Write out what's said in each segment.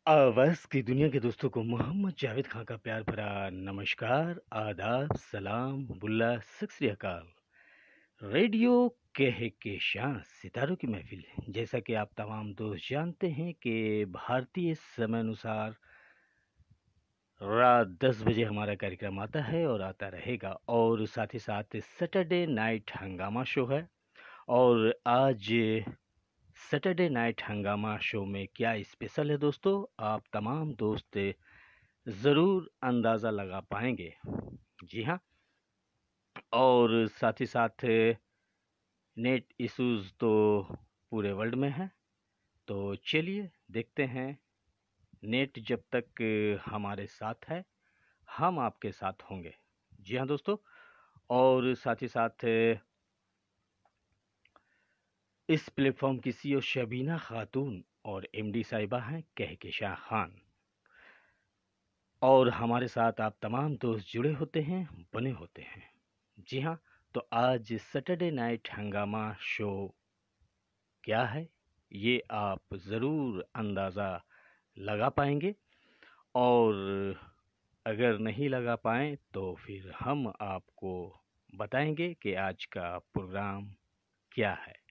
आवाज़ की दुनिया के दोस्तों को मोहम्मद जावेद खां का प्यार भरा नमस्कार, आदाब, सलाम, बुल्ला, सत श्री अकाल। रेडियो कहकशां सितारों की महफिल। जैसा कि आप तमाम दोस्त जानते हैं कि भारतीय समय अनुसार रात 10 बजे हमारा कार्यक्रम आता है और आता रहेगा, और साथ ही साथ सैटरडे नाइट हंगामा शो है। और आज सैटरडे नाइट हंगामा शो में क्या स्पेशल है दोस्तों, आप तमाम दोस्त ज़रूर अंदाज़ा लगा पाएंगे। जी हाँ, और साथ ही साथ नेट इश्यूज तो पूरे वर्ल्ड में है। तो चलिए देखते हैं, नेट जब तक हमारे साथ है हम आपके साथ होंगे। जी हाँ दोस्तों, और साथ ही साथ इस प्लेटफॉर्म की सीईओ शबीना खातून और एमडी साहिबा हैं कहकशां खान। और हमारे साथ आप तमाम दोस्त जुड़े होते हैं, बने होते हैं। जी हाँ, तो आज सैटरडे नाइट हंगामा शो क्या है ये आप ज़रूर अंदाज़ा लगा पाएंगे, और अगर नहीं लगा पाएँ तो फिर हम आपको बताएंगे कि आज का प्रोग्राम क्या है।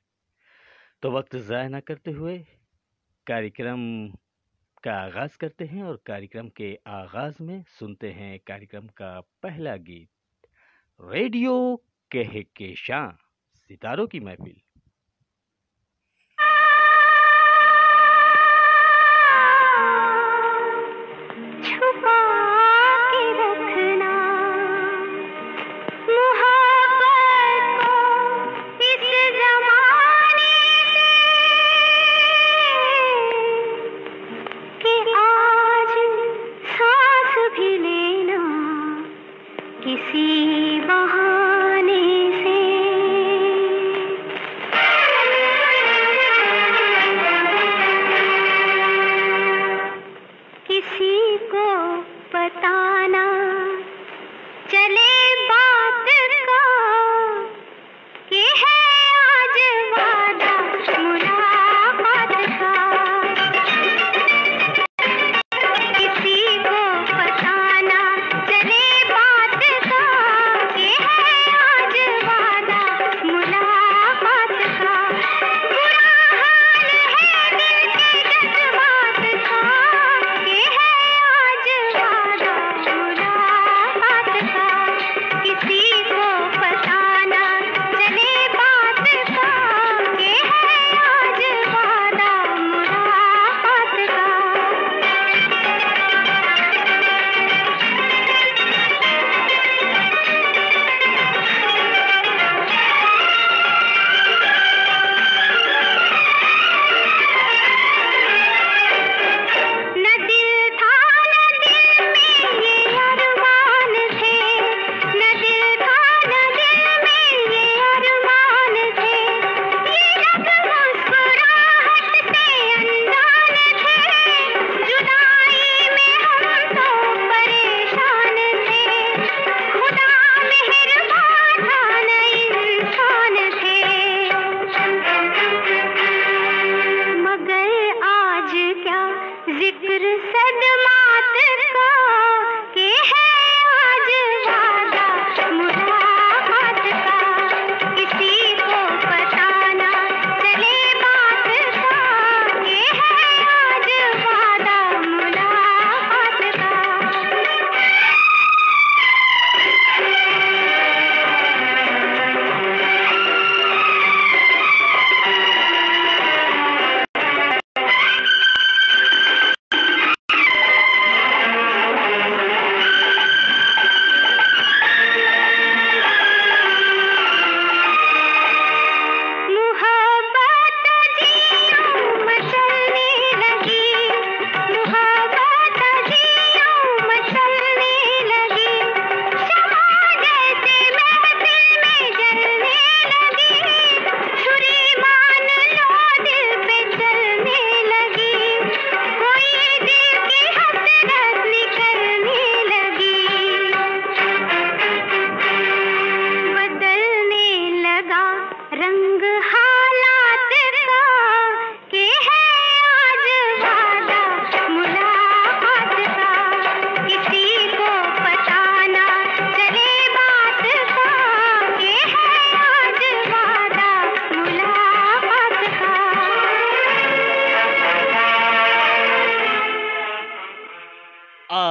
तो वक्त ज़ाया ना करते हुए कार्यक्रम का आगाज़ करते हैं, और कार्यक्रम के आगाज़ में सुनते हैं कार्यक्रम का पहला गीत, रेडियो कहकशां सितारों की महफिल। छुपा के रखना मोहब्बत को इस ज़माने से कि आज सांस भी लेना किसी बहाने से।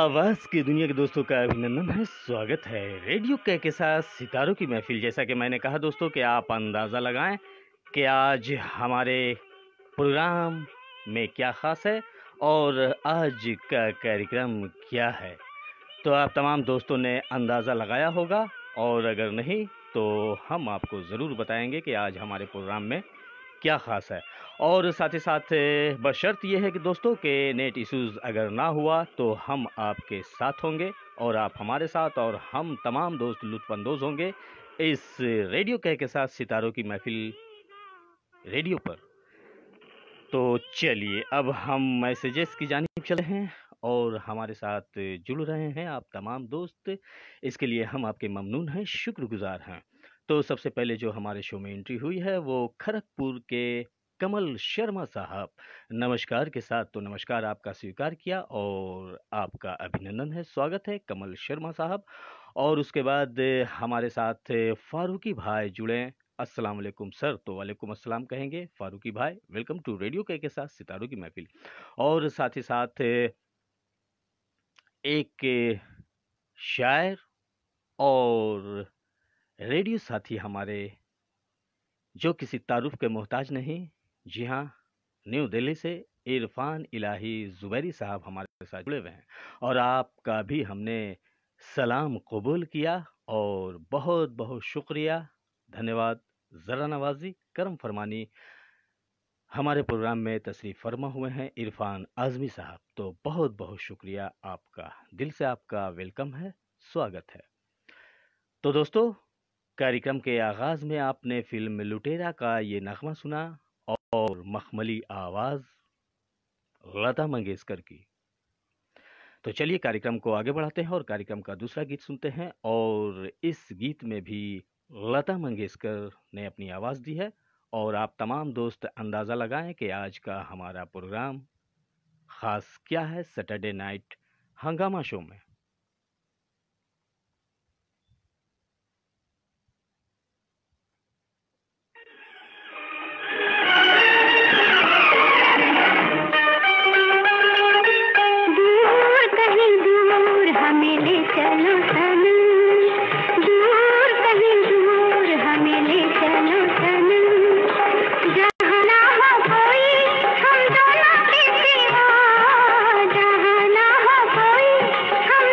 आवाज की दुनिया के दोस्तों का अभिनंदन है, स्वागत है रेडियो के साथ सितारों की महफिल। जैसा कि मैंने कहा दोस्तों कि आप अंदाज़ा लगाएं कि आज हमारे प्रोग्राम में क्या ख़ास है और आज का कार्यक्रम क्या है। तो आप तमाम दोस्तों ने अंदाज़ा लगाया होगा, और अगर नहीं तो हम आपको ज़रूर बताएंगे कि आज हमारे प्रोग्राम में क्या ख़ास है। और साथ ही साथ बशर्त ये है कि दोस्तों के नेट इश्यूज़ अगर ना हुआ तो हम आपके साथ होंगे और आप हमारे साथ, और हम तमाम दोस्त लुत्फ़अंदोज़ होंगे इस रेडियो के साथ सितारों की महफिल रेडियो पर। तो चलिए अब हम मैसेजेस की जानिब चले हैं और हमारे साथ जुड़ रहे हैं आप तमाम दोस्त। इसके लिए हम आपके ममनून हैं, शुक्रगुजार हैं। तो सबसे पहले जो हमारे शो में एंट्री हुई है वो खड़गपुर के कमल शर्मा साहब, नमस्कार के साथ। तो नमस्कार आपका स्वीकार किया और आपका अभिनंदन है, स्वागत है कमल शर्मा साहब। और उसके बाद हमारे साथ फारूकी भाई जुड़े। अस्सलाम वालेकुम सर। तो वालेकुम अस्सलाम कहेंगे फारूकी भाई, वेलकम टू रेडियो के साथ सितारों की महफिल। और साथ ही साथ एक शायर और रेडियो साथी हमारे जो किसी तारुफ के मोहताज नहीं, जी हाँ, न्यू दिल्ली से इरफान इलाही जुबैरी साहब हमारे साथ जुड़े हुए हैं। और आपका भी हमने सलाम कबूल किया और बहुत बहुत शुक्रिया, धन्यवाद, ज़रा नवाजी, करम फरमानी। हमारे प्रोग्राम में तशरीफ़ फरमा हुए हैं इरफान आज़मी साहब। तो बहुत बहुत शुक्रिया आपका, दिल से आपका वेलकम है, स्वागत है। तो दोस्तों, कार्यक्रम के आगाज़ में आपने फिल्म लुटेरा का ये नगमा सुना और मखमली आवाज़ लता मंगेशकर की। तो चलिए कार्यक्रम को आगे बढ़ाते हैं और कार्यक्रम का दूसरा गीत सुनते हैं। और इस गीत में भी लता मंगेशकर ने अपनी आवाज़ दी है। और आप तमाम दोस्त अंदाज़ा लगाएं कि आज का हमारा प्रोग्राम ख़ास क्या है सैटरडे नाइट हंगामा शो में। दूर कहीं दूर हमें ले चलो सनम, दूर कहीं दूर हमें ले चलो सनम, जहाँ ना हो कोई हम दोनों के सिवा, जहाँ ना हो कोई हम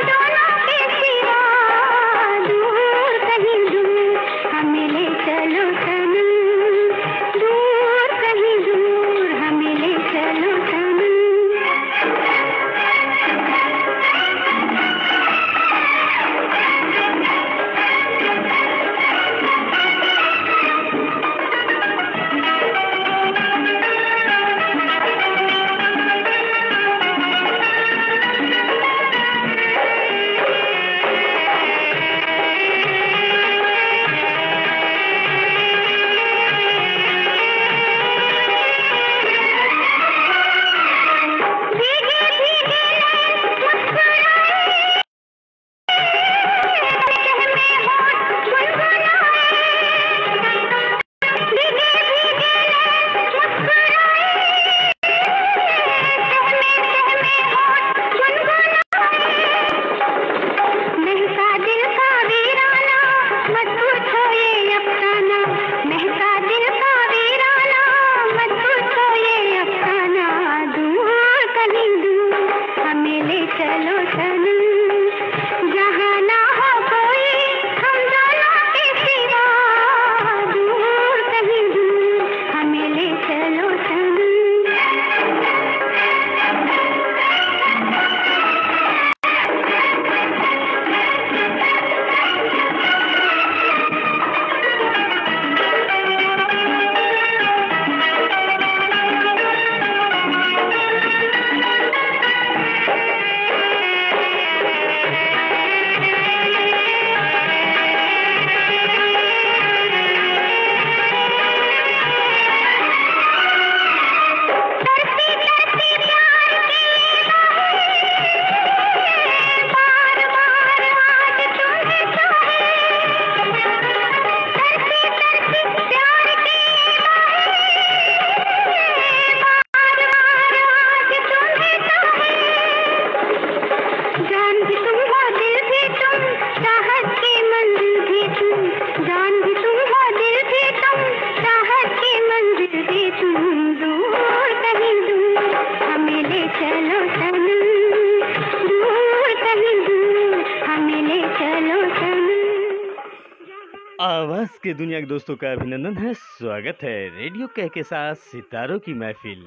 के दुनिया के दोस्तों का अभिनंदन है, स्वागत है रेडियो कह के साथ सितारों की महफिल।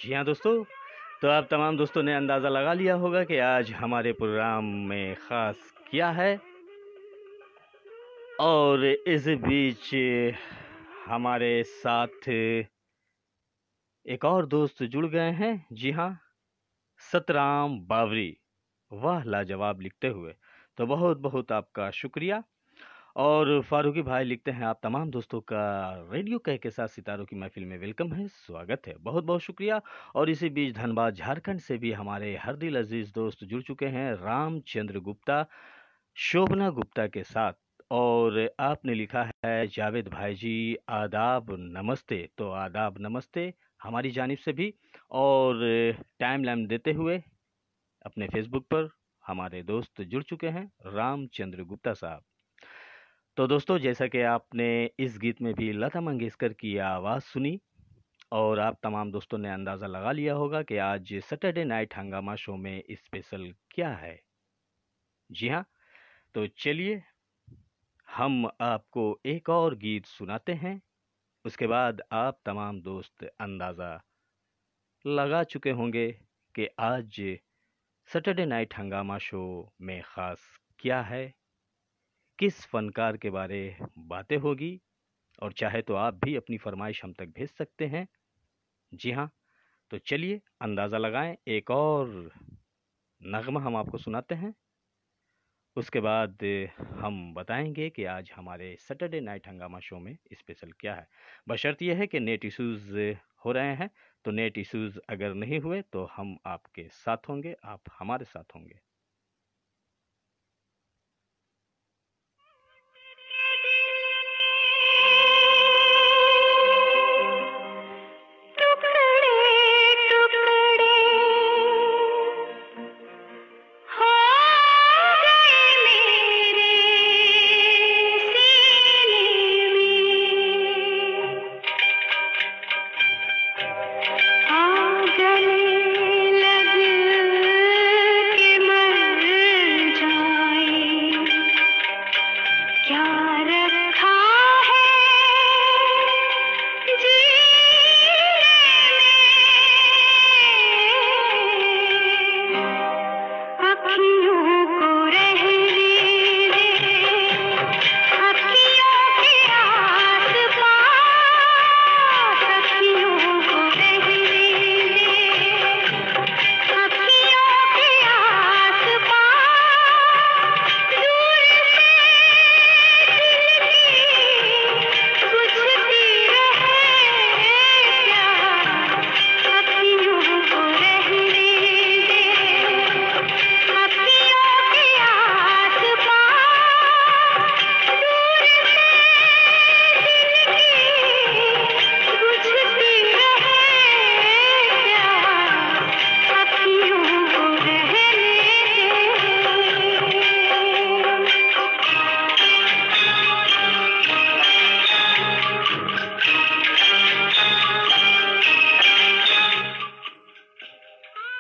जी हाँ दोस्तों, तो आप तमाम दोस्तों ने अंदाज़ा लगा लिया होगा कि आज हमारे प्रोग्राम में ख़ास क्या है। और इस बीच हमारे साथ एक और दोस्त जुड़ गए हैं। जी हाँ, सतराम बावरी, वाह लाजवाब लिखते हुए, तो बहुत बहुत आपका शुक्रिया। और फारूकी भाई लिखते हैं, आप तमाम दोस्तों का रेडियो कह के साथ सितारों की महफिल में वेलकम है, स्वागत है, बहुत बहुत शुक्रिया। और इसी बीच धनबाद झारखंड से भी हमारे हर दिल अजीज दोस्त जुड़ चुके हैं, रामचंद्र गुप्ता शोभना गुप्ता के साथ। और आपने लिखा है, जावेद भाई जी आदाब नमस्ते, तो आदाब नमस्ते हमारी जानिब से भी। और टाइम लाइन देते हुए अपने फेसबुक पर हमारे दोस्त जुड़ चुके हैं, रामचंद्र गुप्ता साहब। तो दोस्तों, जैसा कि आपने इस गीत में भी लता मंगेशकर की आवाज़ सुनी और आप तमाम दोस्तों ने अंदाज़ा लगा लिया होगा कि आज सैटरडे नाइट हंगामा शो में स्पेशल क्या है। जी हाँ, तो चलिए हम आपको एक और गीत सुनाते हैं, उसके बाद आप तमाम दोस्त अंदाज़ा लगा चुके होंगे कि आज सैटरडे नाइट हंगामा शो में ख़ास क्या है, किस फनकार के बारे बातें होगी। और चाहे तो आप भी अपनी फरमाइश हम तक भेज सकते हैं। जी हाँ, तो चलिए अंदाज़ा लगाएं, एक और नगमा हम आपको सुनाते हैं, उसके बाद हम बताएंगे कि आज हमारे सैटरडे नाइट हंगामा शो में स्पेशल क्या है। बशर्त यह है कि नेट इश्यूज़ हो रहे हैं, तो नेट इश्यूज़ अगर नहीं हुए तो हम आपके साथ होंगे, आप हमारे साथ होंगे।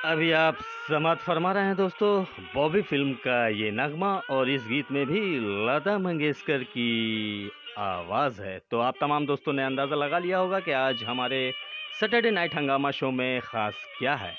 अभी आप समात फरमा रहे हैं दोस्तों, बॉबी फिल्म का ये नगमा, और इस गीत में भी लता मंगेशकर की आवाज़ है। तो आप तमाम दोस्तों ने अंदाज़ा लगा लिया होगा कि आज हमारे सैटरडे नाइट हंगामा शो में ख़ास क्या है।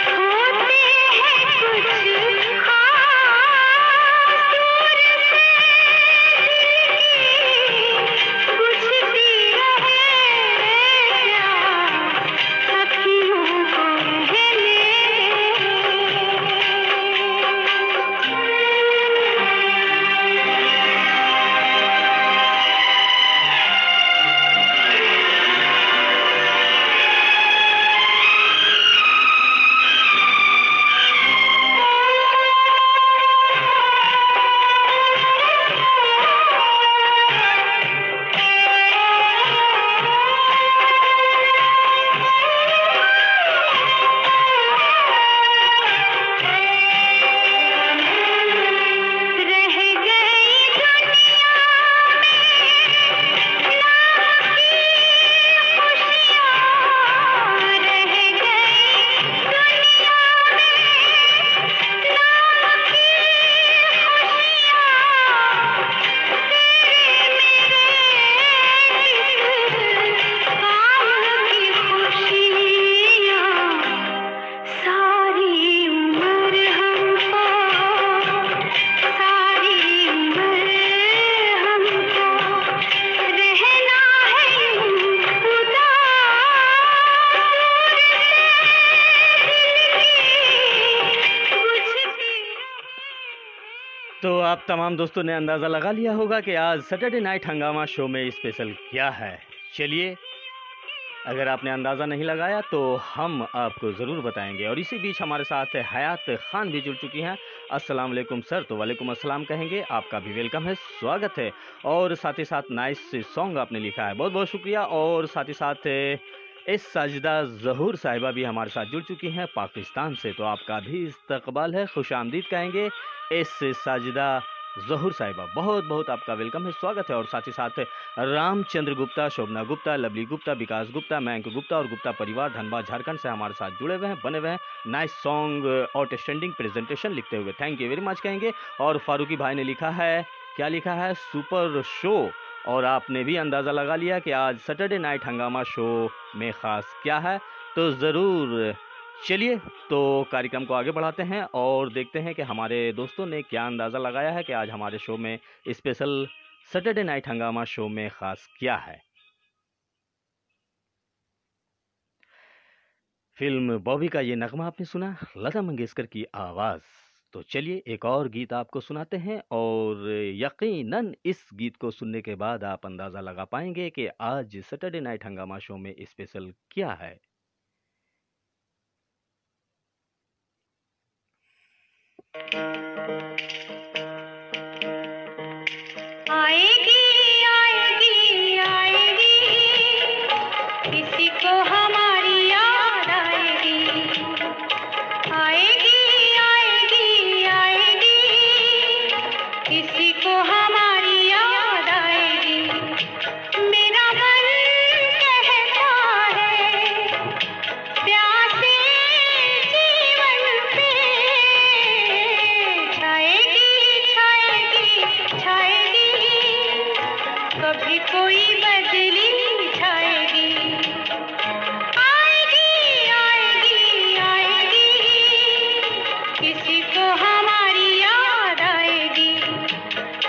होते हैं तो आप तमाम दोस्तों ने अंदाज़ा लगा लिया होगा कि आज सैटरडे नाइट हंगामा शो में स्पेशल क्या है। चलिए, अगर आपने अंदाज़ा नहीं लगाया तो हम आपको ज़रूर बताएंगे। और इसी बीच हमारे साथ हयात खान भी जुड़ चुकी हैं। अस्सलाम वालेकुम सर। तो वालेकुम अस्सलाम कहेंगे, आपका भी वेलकम है, स्वागत है। और साथ ही साथ नाइस सॉन्ग आपने लिखा है, बहुत बहुत शुक्रिया। और साथ ही साथ इस साजिदा ज़हूर साहिबा भी हमारे साथ जुड़ चुकी हैं पाकिस्तान से। तो आपका भी इस्तकबाल है, खुश आमदीद कहेंगे इस साजिदा ज़हूर साहिबा, बहुत बहुत आपका वेलकम है, स्वागत है। और साथ ही साथ रामचंद्र गुप्ता, शोभना गुप्ता, लवली गुप्ता, विकास गुप्ता, मयंक गुप्ता और गुप्ता परिवार धनबाद झारखंड से हमारे साथ जुड़े हुए हैं, बने हुए हैं। नाइस सॉन्ग, आउटस्टैंडिंग प्रेजेंटेशन लिखते हुए थैंक यू वेरी मच कहेंगे। और फारूकी भाई ने लिखा है, क्या लिखा है, सुपर शो। और आपने भी अंदाज़ा लगा लिया कि आज सैटरडे नाइट हंगामा शो में ख़ास क्या है। तो ज़रूर चलिए, तो कार्यक्रम को आगे बढ़ाते हैं और देखते हैं कि हमारे दोस्तों ने क्या अंदाज़ा लगाया है कि आज हमारे शो में स्पेशल सैटरडे नाइट हंगामा शो में ख़ास क्या है। फिल्म बॉबी का ये नगमा आपने सुना, लता मंगेशकर की आवाज़। तो चलिए एक और गीत आपको सुनाते हैं और यकीनन इस गीत को सुनने के बाद आप अंदाज़ा लगा पाएंगे कि आज सैटरडे नाइट हंगामा शो में स्पेशल क्या है। आएगी आएगी आएगी, किसी को हमारी याद आएगी। आएगी आएगी आएगी, किसी को हमारी याद आएगी। मेरा मन कहता है प्यासे जीवन पे छाएगी छाएगी छाएगी, कभी कोई बदली छाएगी। आएगी आएगी आएगी, किसी को हमारी याद आएगी।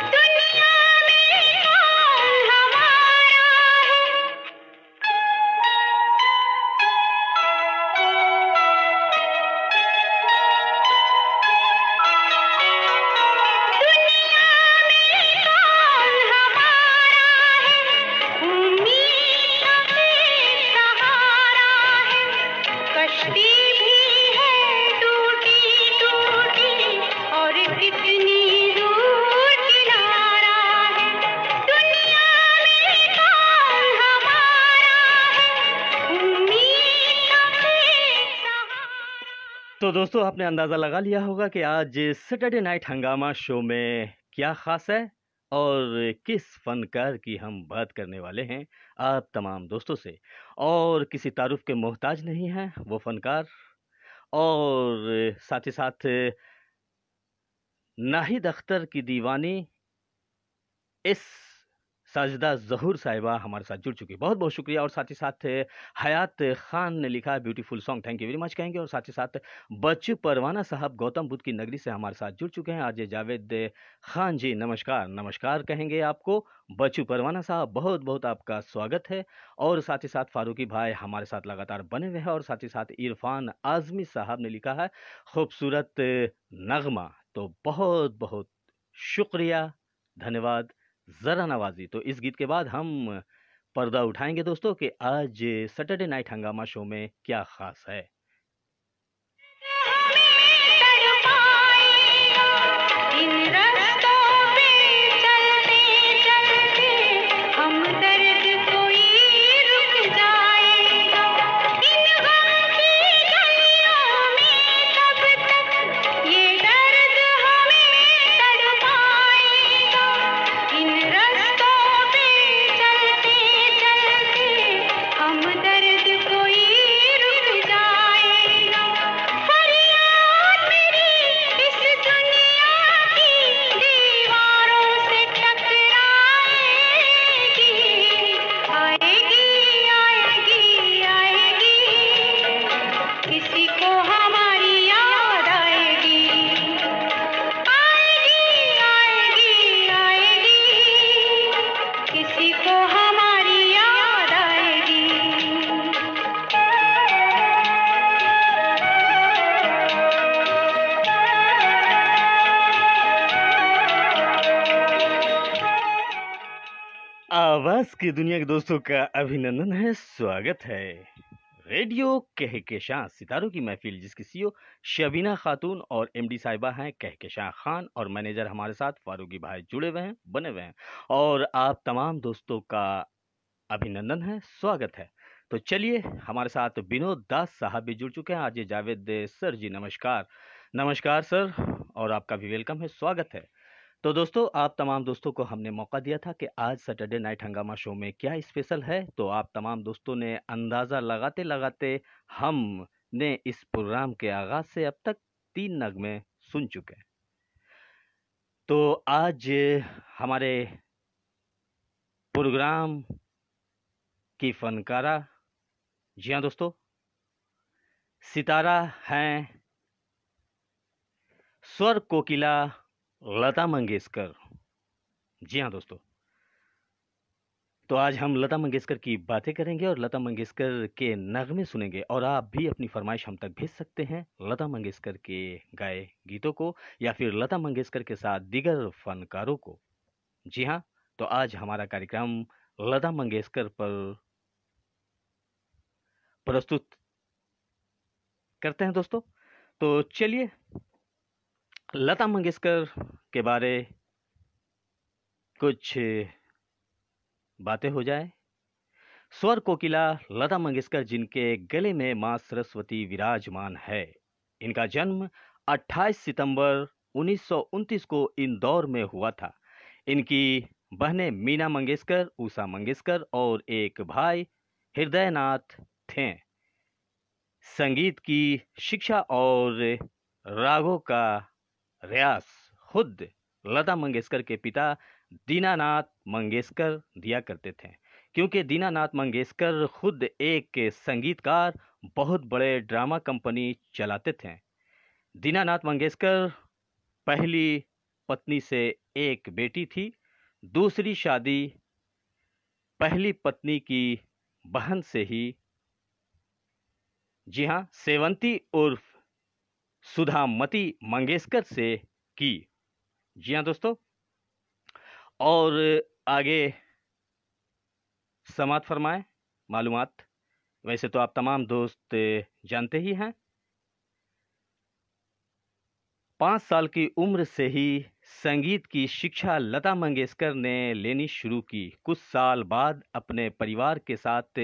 दुनिया में कौन हमारा है, दुनिया में कौन हमारा है, उम्मीद का एक सहारा है। कश्ती भी है टूटी टूटी और कितनी दूर किनारा है। दुनिया में कौन हमारा है, उम्मीद का एक सहारा। तो दोस्तों, आपने अंदाज़ा लगा लिया होगा कि आज सैटरडे नाइट हंगामा शो में क्या ख़ास है और किस फ़नकार की हम बात करने वाले हैं आप तमाम दोस्तों से। और किसी तारुफ के मोहताज नहीं हैं वो फ़नकार। और साथ ही साथ नाहिद अख्तर की दीवानी इस साजिदा ज़हूर साहिबा हमारे साथ जुड़ चुकी है, बहुत बहुत शुक्रिया। और साथ ही साथ हयात खान ने लिखा है beautiful song, thank you very much कहेंगे। और साथ ही साथ बच्चू परवाना साहब गौतम बुद्ध की नगरी से हमारे साथ जुड़ चुके हैं। आज जावेद खान जी, नमस्कार नमस्कार कहेंगे आपको। बच्चू परवाना साहब, बहुत बहुत आपका स्वागत है। और साथ ही साथ फारूकी भाई हमारे साथ लगातार बने हुए हैं। और साथ ही साथ इरफान आज़मी साहब ने लिखा है खूबसूरत नगमा। तो बहुत बहुत शुक्रिया, धन्यवाद, ज़रा नवाज़ी। तो इस गीत के बाद हम पर्दा उठाएंगे दोस्तों कि आज सैटरडे नाइट हंगामा शो में क्या ख़ास है। इन रास्तों पे चलते चलते हम दर्द कोई रुक जाएगा। इन गम की गलियों में कब तक ये दर्द हमें तड़पाएगा। इन रास्तों पे चलते चलते हम दर्द कोई रुक जाएगा। आवाज की दुनिया के दोस्तों का अभिनंदन है, स्वागत है। रेडियो कहकशां सितारों की महफिल, जिसकी सीईओ शबीना खातून और एमडी साहिबा हैं कहकशां खान, और मैनेजर हमारे साथ फारूकी भाई जुड़े हुए हैं, बने हुए हैं, और आप तमाम दोस्तों का अभिनंदन है, स्वागत है। तो चलिए, हमारे साथ विनोद दास साहब भी जुड़ चुके हैं। आज जावेद सर जी, नमस्कार। नमस्कार सर, और आपका भी वेलकम है, स्वागत है। तो दोस्तों, आप तमाम दोस्तों को हमने मौका दिया था कि आज सैटरडे नाइट हंगामा शो में क्या स्पेशल है, तो आप तमाम दोस्तों ने अंदाज़ा लगाते लगाते हमने इस प्रोग्राम के आगाज से अब तक 3 नगमे सुन चुके हैं। तो आज हमारे प्रोग्राम की फनकारा, जी हाँ दोस्तों, सितारा हैं स्वर कोकिला लता मंगेशकर। जी हाँ दोस्तों, तो आज हम लता मंगेशकर की बातें करेंगे और लता मंगेशकर के नगमे सुनेंगे, और आप भी अपनी फरमाइश हम तक भेज सकते हैं लता मंगेशकर के गाए गीतों को, या फिर लता मंगेशकर के साथ दीगर फनकारों को। जी हाँ, तो आज हमारा कार्यक्रम लता मंगेशकर पर प्रस्तुत करते हैं दोस्तों। तो चलिए, लता मंगेशकर के बारे कुछ बातें हो जाए। स्वर कोकिला लता मंगेशकर, जिनके गले में मां सरस्वती विराजमान है। इनका जन्म 28 सितंबर 1929 को इंदौर में हुआ था। इनकी बहनें मीना मंगेशकर, उषा मंगेशकर और एक भाई हृदयनाथ थे। संगीत की शिक्षा और रागों का रियाज खुद लता मंगेशकर के पिता दीनानाथ मंगेशकर दिया करते थे, क्योंकि दीनानाथ मंगेशकर खुद एक संगीतकार, बहुत बड़े ड्रामा कंपनी चलाते थे। दीनानाथ मंगेशकर पहली पत्नी से एक बेटी थी। दूसरी शादी पहली पत्नी की बहन से ही, जी हाँ, सेवंती उर्फ सुधामती मंगेशकर से की। जी हाँ दोस्तों, और आगे समात फरमाए मालूमात। वैसे तो आप तमाम दोस्त जानते ही हैं। 5 साल की उम्र से ही संगीत की शिक्षा लता मंगेशकर ने लेनी शुरू की। कुछ साल बाद अपने परिवार के साथ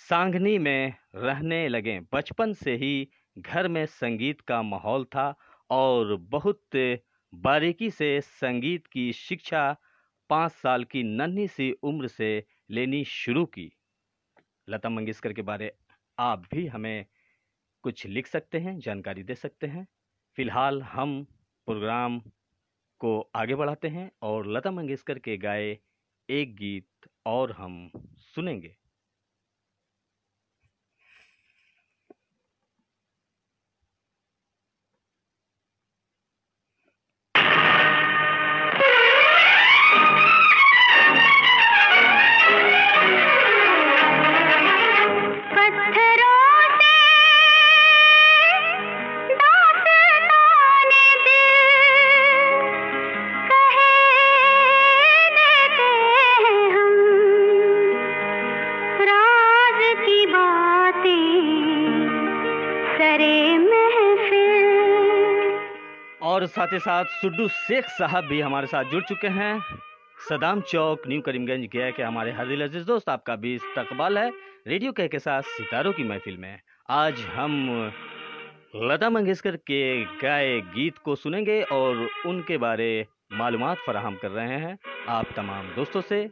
सांगनी में रहने लगे। बचपन से ही घर में संगीत का माहौल था और बहुत बारीकी से संगीत की शिक्षा 5 साल की नन्ही सी उम्र से लेनी शुरू की। लता मंगेशकर के बारे आप भी हमें कुछ लिख सकते हैं, जानकारी दे सकते हैं। फिलहाल हम प्रोग्राम को आगे बढ़ाते हैं और लता मंगेशकर के गाए एक गीत और हम सुनेंगे। और साथ ही साथ सुड्डू शेख साहब भी हमारे साथ जुड़ चुके हैं। सदाम चौक, न्यू करीमगंज गया के हमारे हर दिल अजीज दोस्त, आपका भी इस्तकबाल है रेडियो के साथ सितारों की महफिल में। आज हम लता मंगेशकर के गाए गीत को सुनेंगे और उनके बारे मालूमात फराहम कर रहे हैं आप तमाम दोस्तों से।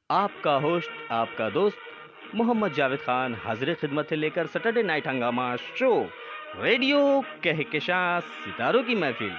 आपका होस्ट, आपका दोस्त मोहम्मद जावेद खान हाजिर खिदमत है लेकर सैटरडे नाइट हंगामा शो रेडियो कहकशां सितारों की महफिल।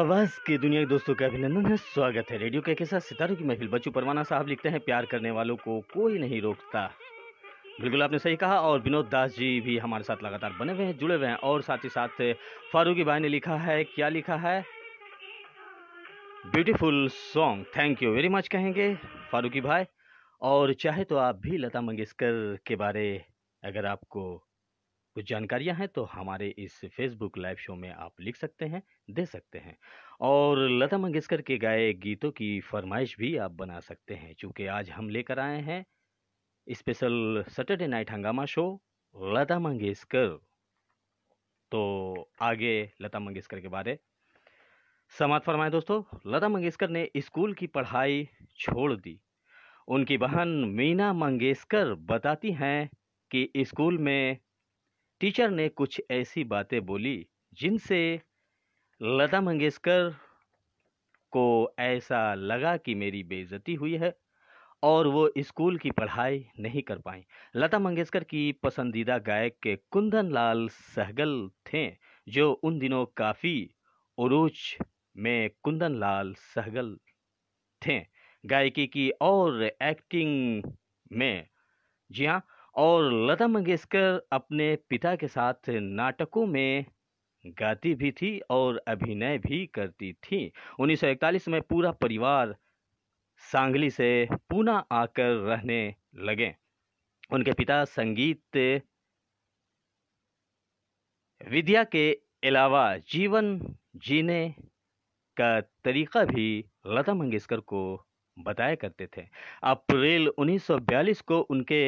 आवाज की दुनिया के दोस्तों का अभिनंदन है, स्वागत है। रेडियो के साथ सितारों की महफिल। बच्चू परवाना साहब लिखते हैं, प्यार करने वालों को कोई नहीं रोकता। बिल्कुल आपने सही कहा। और विनोद दास जी भी हमारे साथ लगातार बने हुए हैं, जुड़े हुए हैं। और साथ ही साथ फारूकी भाई ने लिखा है, क्या लिखा है? Beautiful song, thank you very much कहेंगे फारूकी भाई। और चाहे तो आप भी लता मंगेशकर के बारे अगर आपको कुछ जानकारियां हैं तो हमारे इस फेसबुक लाइव शो में आप लिख सकते हैं, दे सकते हैं। और लता मंगेशकर के गाए गीतों की फरमाइश भी आप बना सकते हैं, क्योंकि आज हम लेकर आए हैं स्पेशल सैटरडे नाइट हंगामा शो लता मंगेशकर। तो आगे लता मंगेशकर के बारे समाप्त फरमाएं दोस्तों। लता मंगेशकर ने स्कूल की पढ़ाई छोड़ दी। उनकी बहन मीना मंगेशकर बताती हैं कि स्कूल में टीचर ने कुछ ऐसी बातें बोली जिनसे लता मंगेशकर को ऐसा लगा कि मेरी बेइज्जती हुई है और वो स्कूल की पढ़ाई नहीं कर पाई। लता मंगेशकर की पसंदीदा गायक के कुंदन लाल सहगल थे, जो उन दिनों काफी उरूज में कुंदन लाल सहगल थे गायकी की और एक्टिंग में। जी हाँ। और लता मंगेशकर अपने पिता के साथ नाटकों में गाती भी थी और अभिनय भी करती थी। 1941 में पूरा परिवार सांगली से पूना आकर रहने लगे। उनके पिता संगीत विद्या के अलावा जीवन जीने का तरीका भी लता मंगेशकर को बताया करते थे। अप्रैल 1942 को उनके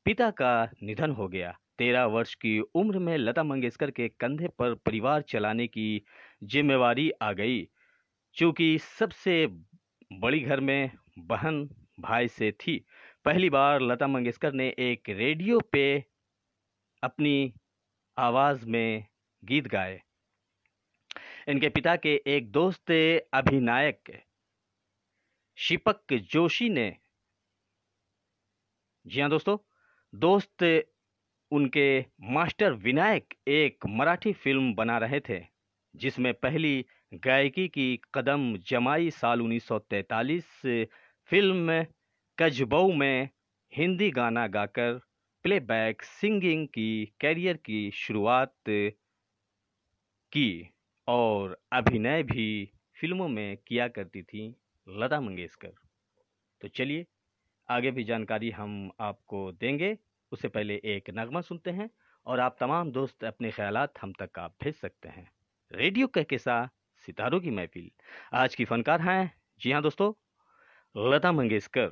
पिता का निधन हो गया। 13 वर्ष की उम्र में लता मंगेशकर के कंधे पर परिवार चलाने की जिम्मेवारी आ गई। चूंकि सबसे बड़ी घर में बहन भाई से थी, पहली बार लता मंगेशकर ने एक रेडियो पे अपनी आवाज में गीत गाए। इनके पिता के एक दोस्त अभिनायक शिपक जोशी ने, जी हाँ दोस्तों, दोस्त उनके मास्टर विनायक एक मराठी फिल्म बना रहे थे जिसमें पहली गायकी की कदम जमाई। साल 1943 फिल्म कजबऊ में हिंदी गाना गाकर प्लेबैक सिंगिंग की कैरियर की शुरुआत की और अभिनय भी फिल्मों में किया करती थी लता मंगेशकर। तो चलिए आगे भी जानकारी हम आपको देंगे, उससे पहले एक नगमा सुनते हैं और आप तमाम दोस्त अपने ख्यालात हम तक आप भेज सकते हैं। रेडियो कहकेसा सितारों की महफिल। आज की फनकार हैं, जी हाँ दोस्तों, लता मंगेशकर।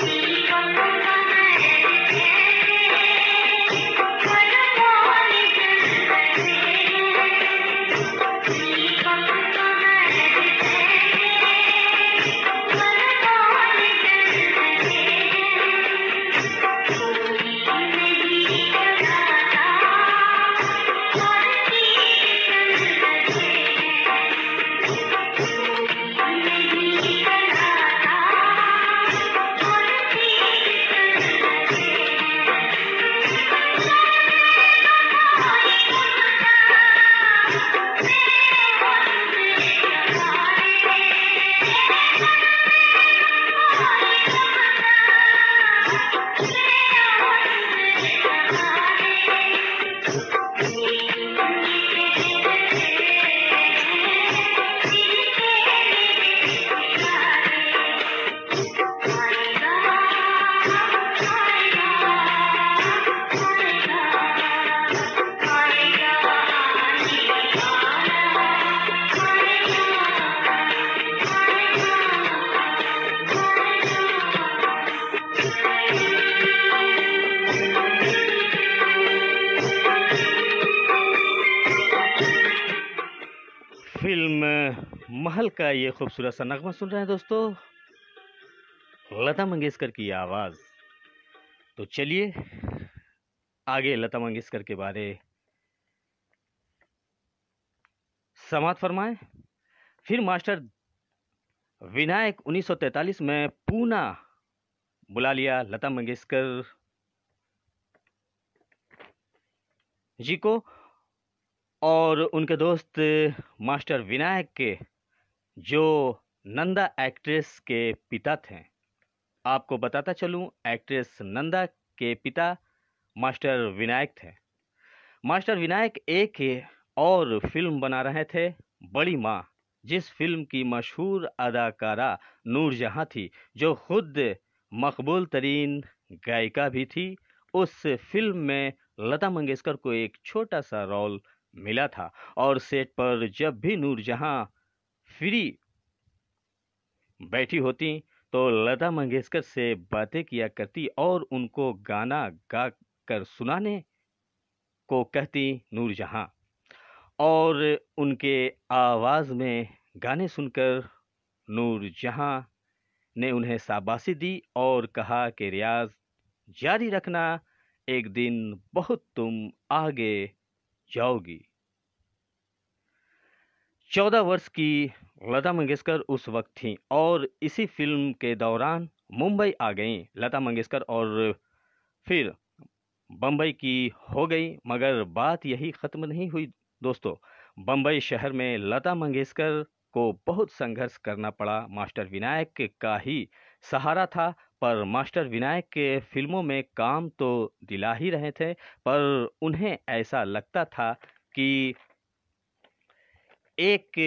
जीवन महल का ये खूबसूरत सा नगमा सुन रहे हैं दोस्तों, लता मंगेशकर की आवाज। तो चलिए आगे लता मंगेशकर के बारे समाप्त फरमाएं। फिर मास्टर विनायक 1943 में पूना बुला लिया लता मंगेशकर जी को, और उनके दोस्त मास्टर विनायक के, जो नंदा एक्ट्रेस के पिता थे। आपको बताता चलूं, एक्ट्रेस नंदा के पिता मास्टर विनायक थे। मास्टर विनायक एक और फिल्म बना रहे थे, बड़ी माँ, जिस फिल्म की मशहूर अदाकारा नूरजहां थी, जो खुद मकबूल तरीन गायिका भी थी। उस फिल्म में लता मंगेशकर को एक छोटा सा रोल मिला था, और सेट पर जब भी नूरजहां फ्री बैठी होती तो लता मंगेशकर से बातें किया करती और उनको गाना गा कर सुनाने को कहती नूरजहां, और उनके आवाज में गाने सुनकर नूरजहां ने उन्हें शाबाशी दी और कहा कि रियाज जारी रखना, एक दिन बहुत तुम आगे जाओगी। 14 वर्ष की लता मंगेशकर उस वक्त थीं और इसी फिल्म के दौरान मुंबई आ गईं लता मंगेशकर, और फिर बम्बई की हो गई। मगर बात यही खत्म नहीं हुई दोस्तों। बम्बई शहर में लता मंगेशकर को बहुत संघर्ष करना पड़ा। मास्टर विनायक का ही सहारा था, पर मास्टर विनायक के फिल्मों में काम तो दिला ही रहे थे, पर उन्हें ऐसा लगता था कि एक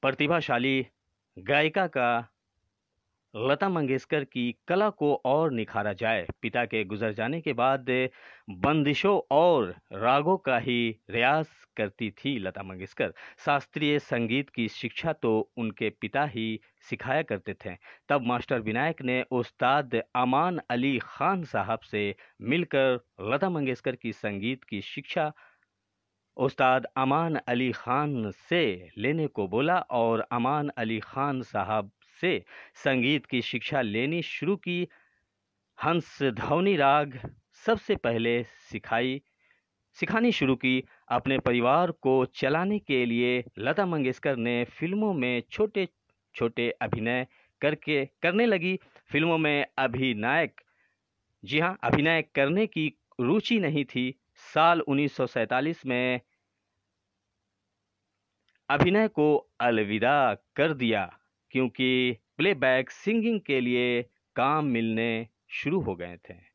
प्रतिभाशाली गायिका का लता मंगेशकर की कला को और निखारा जाए। पिता के गुजर जाने के बाद बंदिशों और रागों का ही रियाज करती थी लता मंगेशकर। शास्त्रीय संगीत की शिक्षा तो उनके पिता ही सिखाया करते थे। तब मास्टर विनायक ने उस्ताद अमान अली खान साहब से मिलकर लता मंगेशकर की संगीत की शिक्षा उस्ताद अमान अली खान से लेने को बोला, और अमान अली खान साहब से संगीत की शिक्षा लेनी शुरू की। हंसध्वनि राग सबसे पहले सिखानी शुरू की। अपने परिवार को चलाने के लिए लता मंगेशकर ने फिल्मों में छोटे छोटे अभिनय करने लगी। फिल्मों में अभिनय करने की रुचि नहीं थी। साल 1947 में अभिनय को अलविदा कर दिया, क्योंकि प्लेबैक सिंगिंग के लिए काम मिलने शुरू हो गए थे।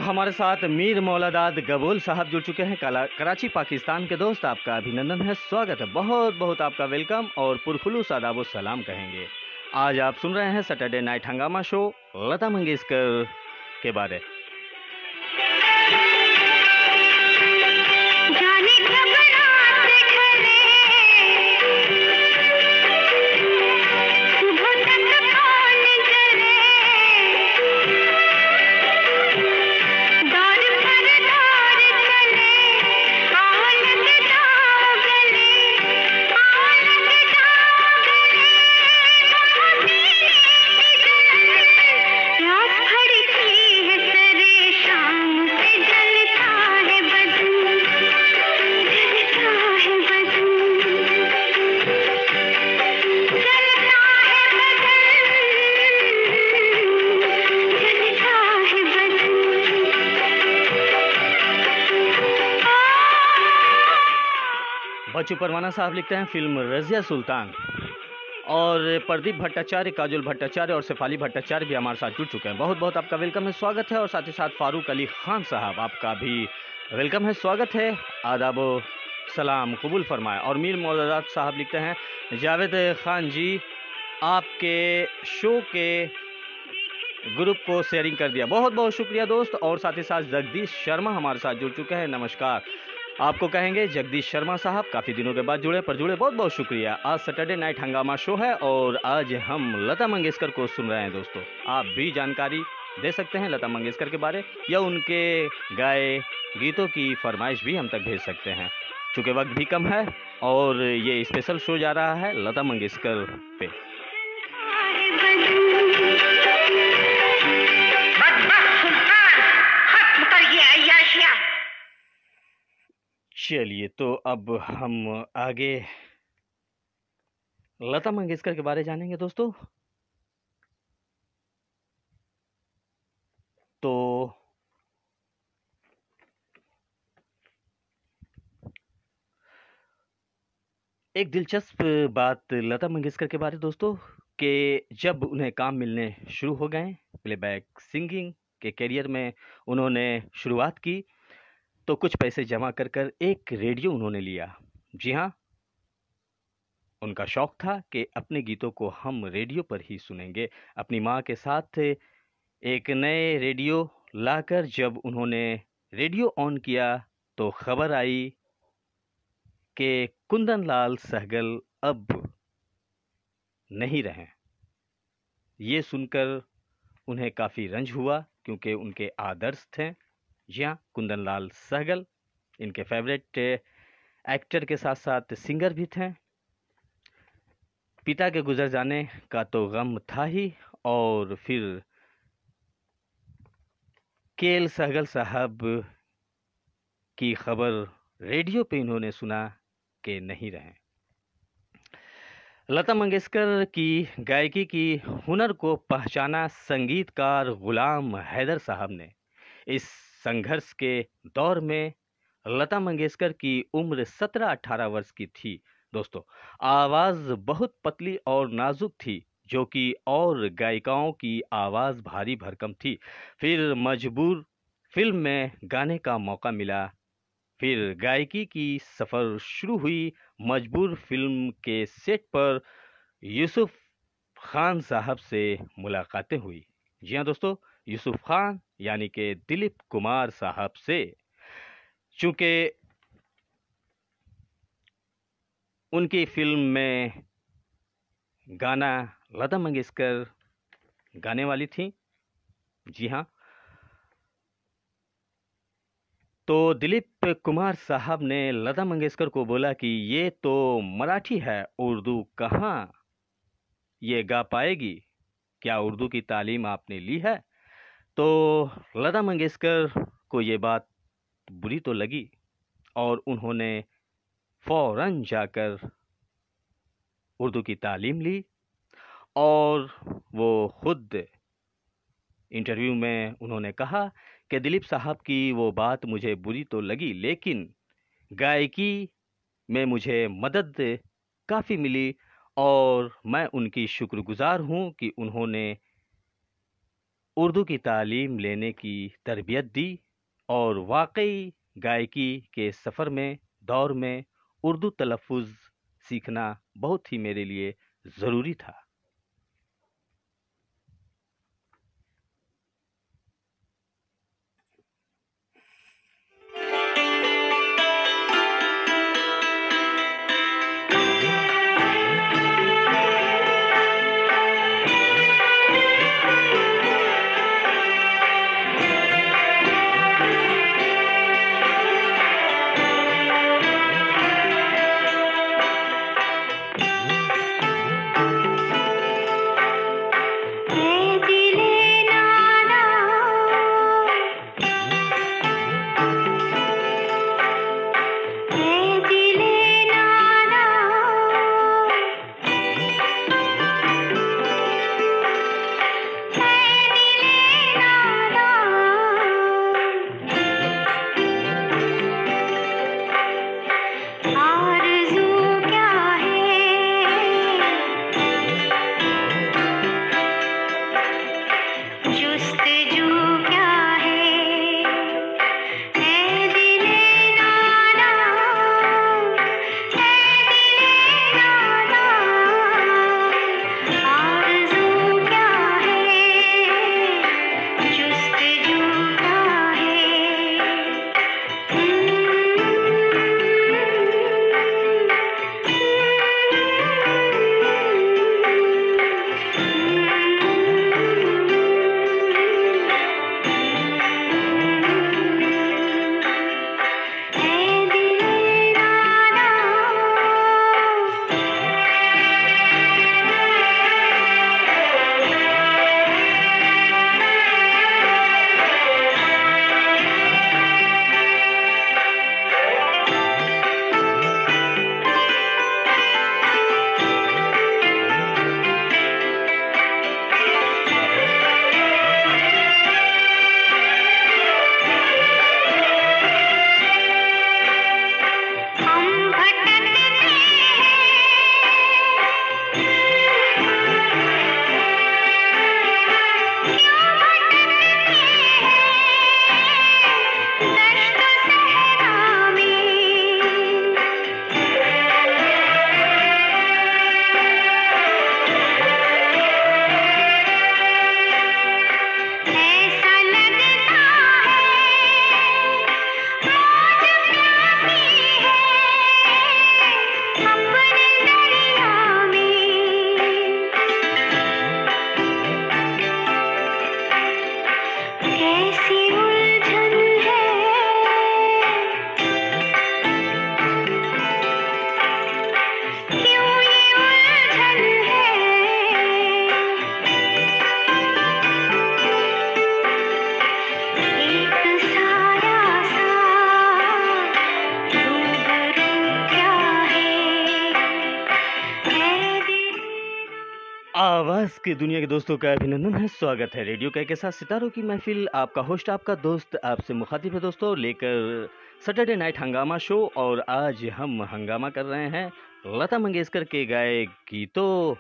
हमारे साथ मीर मौलादाद गबूल साहब जुड़ चुके हैं, कराची पाकिस्तान के दोस्त। आपका अभिनंदन है, स्वागत है, बहुत बहुत आपका वेलकम और पुरखुलूस आदाब सलाम कहेंगे। आज आप सुन रहे हैं सैटरडे नाइट हंगामा शो लता मंगेशकर के बारे। है बच्चू परवाना साहब लिखते हैं फिल्म रज़िया सुल्तान। और प्रदीप भट्टाचार्य, काजल भट्टाचार्य और शेफाली भट्टाचार्य भी हमारे साथ जुड़ चुके हैं। बहुत बहुत आपका वेलकम है, स्वागत है। और साथ ही साथ फारूक अली खान साहब, आपका भी वेलकम है, स्वागत है। आदाब व सलाम कबूल फरमाए। और मीर मौलादात साहब लिखते हैं जावेद खान जी, आपके शो के ग्रुप को शेयरिंग कर दिया, बहुत बहुत शुक्रिया दोस्त। और साथ ही साथ जगदीश शर्मा हमारे साथ जुड़ चुके हैं, नमस्कार आपको कहेंगे जगदीश शर्मा साहब, काफ़ी दिनों के बाद जुड़े, पर जुड़े बहुत बहुत शुक्रिया। आज सैटरडे नाइट हंगामा शो है और आज हम लता मंगेशकर को सुन रहे हैं दोस्तों। आप भी जानकारी दे सकते हैं लता मंगेशकर के बारे, या उनके गाए गीतों की फरमाइश भी हम तक भेज सकते हैं। चूँकि वक्त भी कम है और ये स्पेशल शो जा रहा है लता मंगेशकर पे। चलिए, तो अब हम आगे लता मंगेशकर के बारे जानेंगे दोस्तों। तो एक दिलचस्प बात लता मंगेशकर के बारे दोस्तों, कि जब उन्हें काम मिलने शुरू हो गए, प्लेबैक सिंगिंग के करियर में उन्होंने शुरुआत की, तो कुछ पैसे जमा कर कर एक रेडियो उन्होंने लिया। जी हाँ, उनका शौक था कि अपने गीतों को हम रेडियो पर ही सुनेंगे। अपनी माँ के साथ एक नए रेडियो लाकर जब उन्होंने रेडियो ऑन किया, तो खबर आई कि कुंदन लाल सहगल अब नहीं रहे। ये सुनकर उन्हें काफ़ी रंज हुआ, क्योंकि उनके आदर्श थे। जी हाँ, कुंदन लाल सहगल इनके फेवरेट एक्टर के साथ साथ सिंगर भी थे। पिता के गुजर जाने का तो गम था ही, और फिर केएल सहगल साहब की खबर रेडियो पे इन्होंने सुना कि नहीं रहे। लता मंगेशकर की गायकी की हुनर को पहचाना संगीतकार गुलाम हैदर साहब ने। इस संघर्ष के दौर में लता मंगेशकर की उम्र 17-18 वर्ष की थी दोस्तों। आवाज़ बहुत पतली और नाजुक थी, जो कि और गायिकाओं की आवाज़ भारी भरकम थी। फिर मजबूर फिल्म में गाने का मौका मिला। फिर गायकी की सफ़र शुरू हुई। मजबूर फिल्म के सेट पर यूसुफ खान साहब से मुलाकातें हुई। जी हाँ दोस्तों, यूसुफ खान यानी कि दिलीप कुमार साहब से। चूँकि उनकी फिल्म में गाना लता मंगेशकर गाने वाली थी। जी हाँ, तो दिलीप कुमार साहब ने लता मंगेशकर को बोला कि ये तो मराठी है, उर्दू कहाँ ये गा पाएगी, क्या उर्दू की तालीम आपने ली है? तो लता मंगेशकर को ये बात बुरी तो लगी, और उन्होंने फ़ौरन जाकर उर्दू की तालीम ली। और वो खुद इंटरव्यू में उन्होंने कहा कि दिलीप साहब की वो बात मुझे बुरी तो लगी, लेकिन गायकी में मुझे मदद काफ़ी मिली, और मैं उनकी शुक्रगुजार हूँ कि उन्होंने उर्दू की तालीम लेने की तरबियत दी। और वाकई गायकी के सफ़र में, दौर में उर्दू तलफ़ुज़ सीखना बहुत ही मेरे लिए ज़रूरी था। अपने दरिया में कैसी उलझन है, क्यों ये उलझन है, एक साया सा रूबरू क्या है दिल। आवाज की दुनिया के दोस्तों का अभिनंदन है, स्वागत है रेडियो के साथ सितारों की महफिल। आपका होस्ट, आपका दोस्त आपसे मुखातिब है दोस्तों, लेकर सैटरडे नाइट हंगामा शो। और आज हम हंगामा कर रहे हैं लता मंगेशकर के गाए गीतों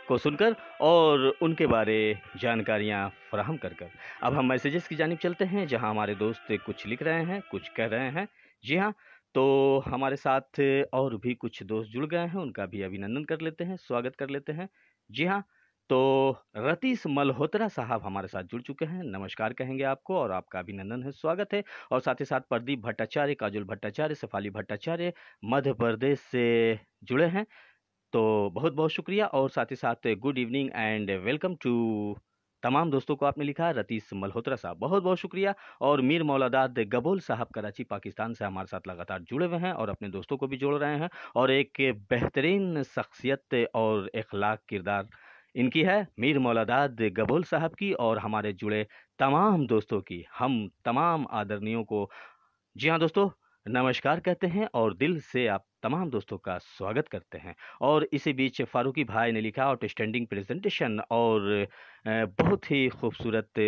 को सुनकर और उनके बारे जानकारियां फराहम कर कर। अब हम मैसेजेस की जानिब चलते हैं, जहां हमारे दोस्त कुछ लिख रहे हैं, कुछ कह रहे हैं। जी हाँ, तो हमारे साथ और भी कुछ दोस्त जुड़ गए हैं, उनका भी अभिनंदन कर लेते हैं, स्वागत कर लेते हैं। जी हाँ, तो रतीश मल्होत्रा साहब हमारे साथ जुड़ चुके हैं, नमस्कार कहेंगे आपको और आपका अभिनंदन है, स्वागत है। और साथ ही साथ प्रदीप भट्टाचार्य, काजुल भट्टाचार्य, शेफाली भट्टाचार्य मध्य प्रदेश से जुड़े हैं, तो बहुत बहुत शुक्रिया। और साथ ही साथ good evening and welcome to तमाम दोस्तों को आपने लिखा है, रतीश मल्होत्रा साहब बहुत बहुत शुक्रिया। और मीर मौलादाद गबोल साहब कराची पाकिस्तान से हमारे साथ लगातार जुड़े हुए हैं और अपने दोस्तों को भी जोड़ रहे हैं। और एक बेहतरीन शख्सियत और इखलाक किरदार इनकी है, मीर मौलादाद गबोल साहब की, और हमारे जुड़े तमाम दोस्तों की हम तमाम आदरणीयों को जी हाँ दोस्तों नमस्कार कहते हैं और दिल से आप तमाम दोस्तों का स्वागत करते हैं। और इसी बीच फारूकी भाई ने लिखा आउटस्टैंडिंग प्रेजेंटेशन और बहुत ही खूबसूरत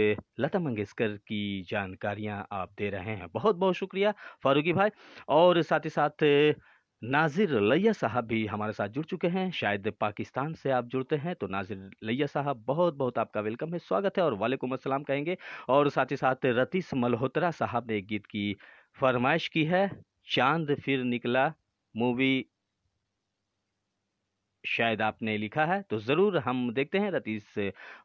लता मंगेशकर की जानकारियां आप दे रहे हैं, बहुत बहुत शुक्रिया फारूकी भाई। और साथ ही साथ नाजिर लैया साहब भी हमारे साथ जुड़ चुके हैं, शायद पाकिस्तान से आप जुड़ते हैं, तो नाजिर लैया साहब बहुत बहुत आपका वेलकम है, स्वागत है और वालेकुम अस्सलाम कहेंगे। और साथ ही साथ रतीश मल्होत्रा साहब ने एक गीत की फरमाइश की है, चांद फिर निकला मूवी शायद आपने लिखा है, तो जरूर हम देखते हैं रतीश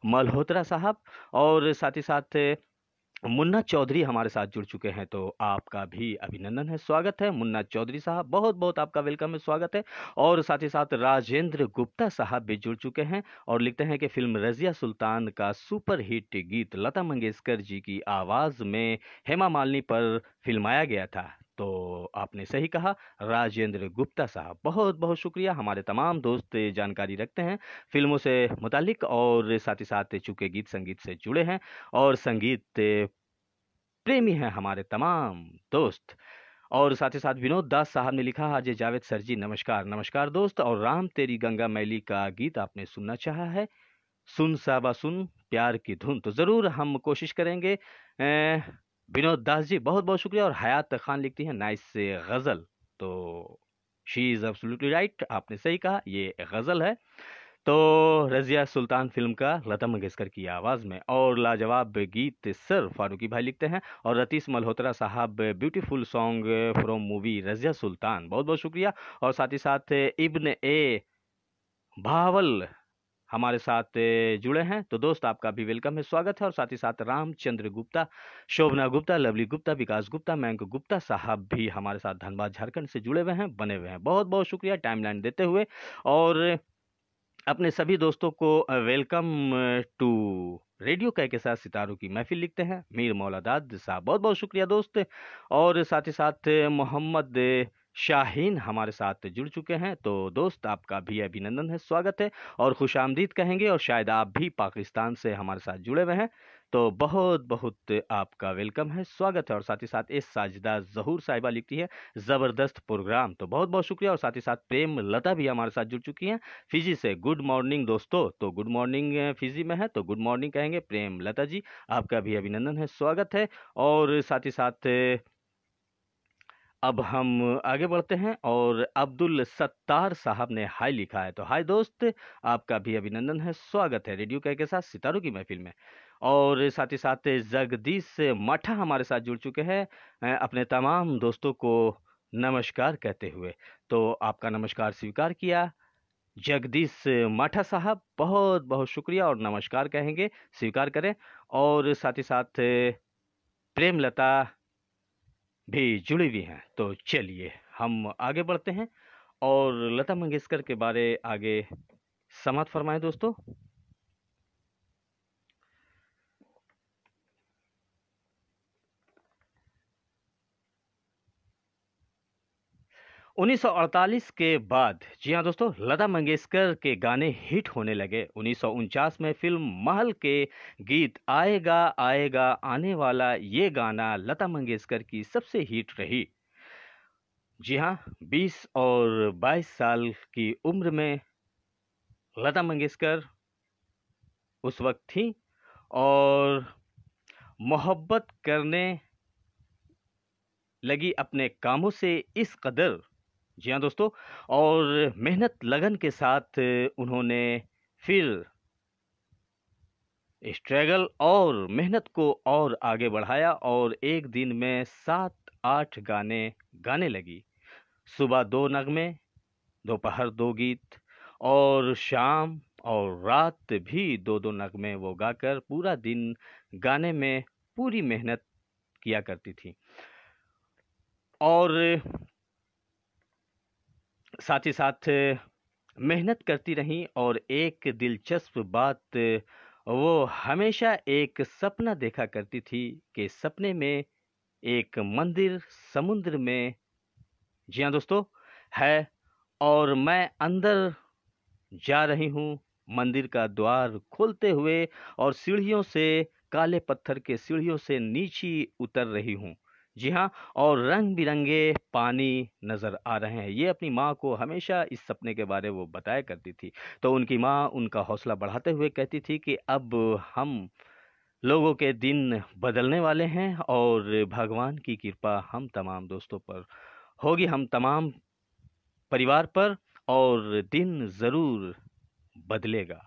मल्होत्रा साहब। और साथ ही साथ मुन्ना चौधरी हमारे साथ जुड़ चुके हैं, तो आपका भी अभिनंदन है, स्वागत है मुन्ना चौधरी साहब, बहुत बहुत आपका वेलकम है, स्वागत है। और साथ ही साथ राजेंद्र गुप्ता साहब भी जुड़ चुके हैं और लिखते हैं कि फिल्म रजिया सुल्तान का सुपर हिट गीत लता मंगेशकर जी की आवाज में हेमा मालिनी पर फिल्माया गया था। तो आपने सही कहा राजेंद्र गुप्ता साहब, बहुत बहुत शुक्रिया। हमारे तमाम दोस्त जानकारी रखते हैं फिल्मों से मुतालिक और साथ ही साथ चूंकि गीत संगीत से जुड़े हैं और संगीत प्रेमी हैं हमारे तमाम दोस्त। और साथ ही साथ विनोद दास साहब ने लिखा, हाजी जावेद सर जी नमस्कार। नमस्कार दोस्त, और राम तेरी गंगा मैली का गीत आपने सुनना चाहा है, सुन साबा सुन प्यार की धुन, तो जरूर हम कोशिश करेंगे। विनोद दास जी बहुत बहुत शुक्रिया। और हयात खान लिखती हैं नाइस गजल, तो शी इज एब्सोल्युटली राइट, आपने सही कहा, ये गजल है। तो रजिया सुल्तान फिल्म का लता मंगेशकर की आवाज में और लाजवाब गीत सर फारूकी भाई लिखते हैं। और रतीश मल्होत्रा साहब beautiful song from movie Razia Sultan, बहुत बहुत शुक्रिया। और साथ ही साथ इब्न ए भावल हमारे साथ जुड़े हैं, तो दोस्त आपका भी वेलकम है, स्वागत है। और साथ ही साथ रामचंद्र गुप्ता, शोभना गुप्ता, लवली गुप्ता, विकास गुप्ता, मयंक गुप्ता साहब भी हमारे साथ धनबाद झारखंड से जुड़े हुए हैं, बने हुए हैं, बहुत बहुत शुक्रिया टाइमलाइन देते हुए। और अपने सभी दोस्तों को वेलकम टू रेडियो कैफ के साथ सितारों की महफिल लिखते हैं मीर मौलादाद साहब, बहुत बहुत शुक्रिया दोस्त। और साथ ही साथ मोहम्मद शाहीन हमारे साथ जुड़ चुके हैं, तो दोस्त आपका भी अभिनंदन है, स्वागत है और खुश आमदीद कहेंगे। और शायद आप भी पाकिस्तान से हमारे साथ जुड़े हुए हैं, तो बहुत बहुत आपका वेलकम है, स्वागत है। और साथ ही साथ इस साजिदा जहूर साहिबा लिखती है जबरदस्त प्रोग्राम, तो बहुत बहुत शुक्रिया। और साथ ही साथ प्रेम लता भी हमारे साथ जुड़ चुकी हैं फिजी से, गुड मॉर्निंग दोस्तों, तो गुड मॉर्निंग फिजी में है, तो गुड मॉर्निंग कहेंगे प्रेम लता जी, आपका भी अभिनंदन है, स्वागत है। और साथ ही साथ अब हम आगे बढ़ते हैं और अब्दुल सत्तार साहब ने हाय लिखा है, तो हाय दोस्त, आपका भी अभिनंदन है, स्वागत है रेडियो कैफ के साथ सितारों की महफिल में। और साथ ही साथ जगदीश मठा हमारे साथ जुड़ चुके हैं अपने तमाम दोस्तों को नमस्कार कहते हुए, तो आपका नमस्कार स्वीकार किया जगदीश माठा साहब, बहुत बहुत शुक्रिया और नमस्कार कहेंगे, स्वीकार करें। और साथ ही साथ प्रेमलता भी जुड़ी हुई हैं, तो चलिए हम आगे बढ़ते हैं और लता मंगेशकर के बारे आगे समात फरमाएं दोस्तों। उन्नीस सौ 1948 के बाद, जी हाँ दोस्तों, लता मंगेशकर के गाने हिट होने लगे। 1949 में फिल्म महल के गीत आएगा आएगा आने वाला ये गाना लता मंगेशकर की सबसे हिट रही। जी हाँ, 20 और 22 साल की उम्र में लता मंगेशकर उस वक्त थी और मोहब्बत करने लगी अपने कामों से इस कदर, जी हाँ दोस्तों, और मेहनत लगन के साथ उन्होंने फिर स्ट्रगल और मेहनत को और आगे बढ़ाया और एक दिन में 7-8 गाने गाने लगी। सुबह 2 नगमे, दोपहर 2 गीत और शाम और रात भी 2-2 नगमे वो गाकर पूरा दिन गाने में पूरी मेहनत किया करती थी। और साथ ही साथ मेहनत करती रहीं और एक दिलचस्प बात, वो हमेशा एक सपना देखा करती थी कि सपने में एक मंदिर समुद्र में, जी हाँ दोस्तों, है और मैं अंदर जा रही हूँ मंदिर का द्वार खोलते हुए और सीढ़ियों से, काले पत्थर के सीढ़ियों से नीचे उतर रही हूँ। जी हाँ, और रंग बिरंगे पानी नजर आ रहे हैं। ये अपनी माँ को हमेशा इस सपने के बारे में वो बताया करती थी। तो उनकी माँ उनका हौसला बढ़ाते हुए कहती थी कि अब हम लोगों के दिन बदलने वाले हैं और भगवान की कृपा हम तमाम दोस्तों पर होगी, हम तमाम परिवार पर, और दिन जरूर बदलेगा।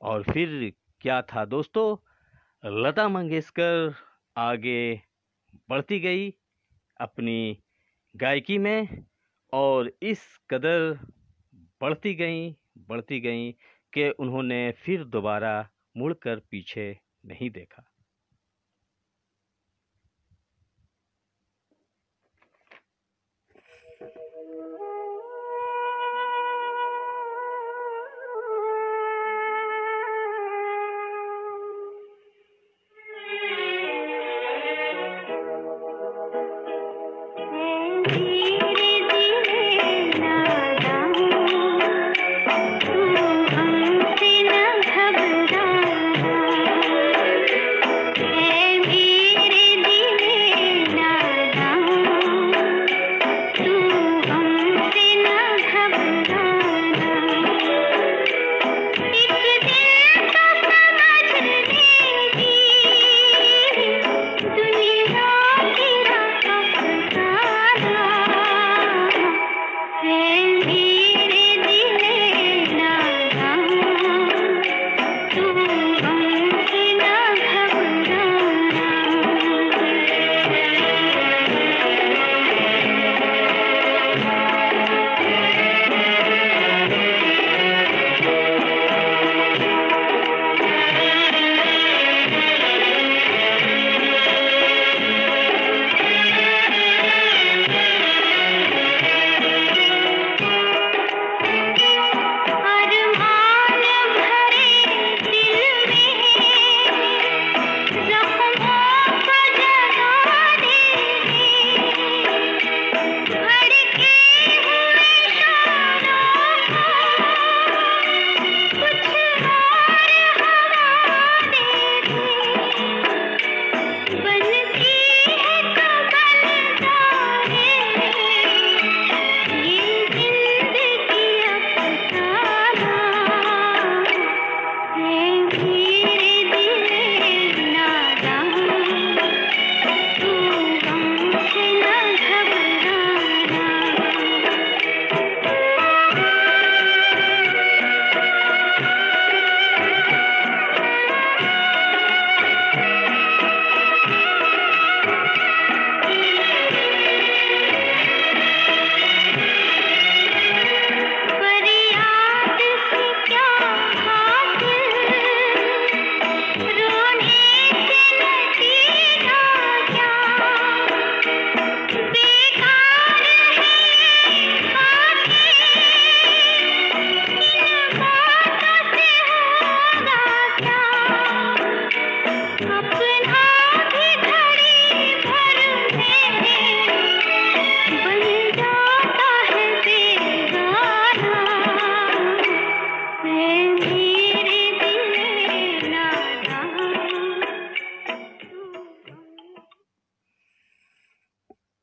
और फिर क्या था दोस्तों, लता मंगेशकर आगे बढ़ती गई अपनी गायकी में और इस कदर बढ़ती गई कि उन्होंने फिर दोबारा मुड़कर पीछे नहीं देखा।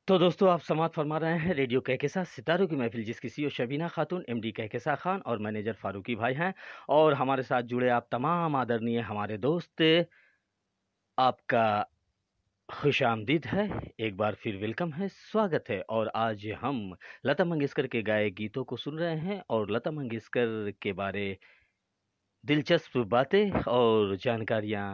तो दोस्तों आप समाअत फरमा रहे हैं रेडियो कहकशां सितारों की महफिल, जिसकी सीईओ शबीना खातून, एमडी कहकशां खान और मैनेजर फारूकी भाई हैं। और हमारे साथ जुड़े आप तमाम आदरणीय हमारे दोस्त, आपका खुशामदीद है। एक बार फिर वेलकम है, स्वागत है। और आज हम लता मंगेशकर के गाए गीतों को सुन रहे हैं और लता मंगेशकर के बारे दिलचस्प बातें और जानकारियां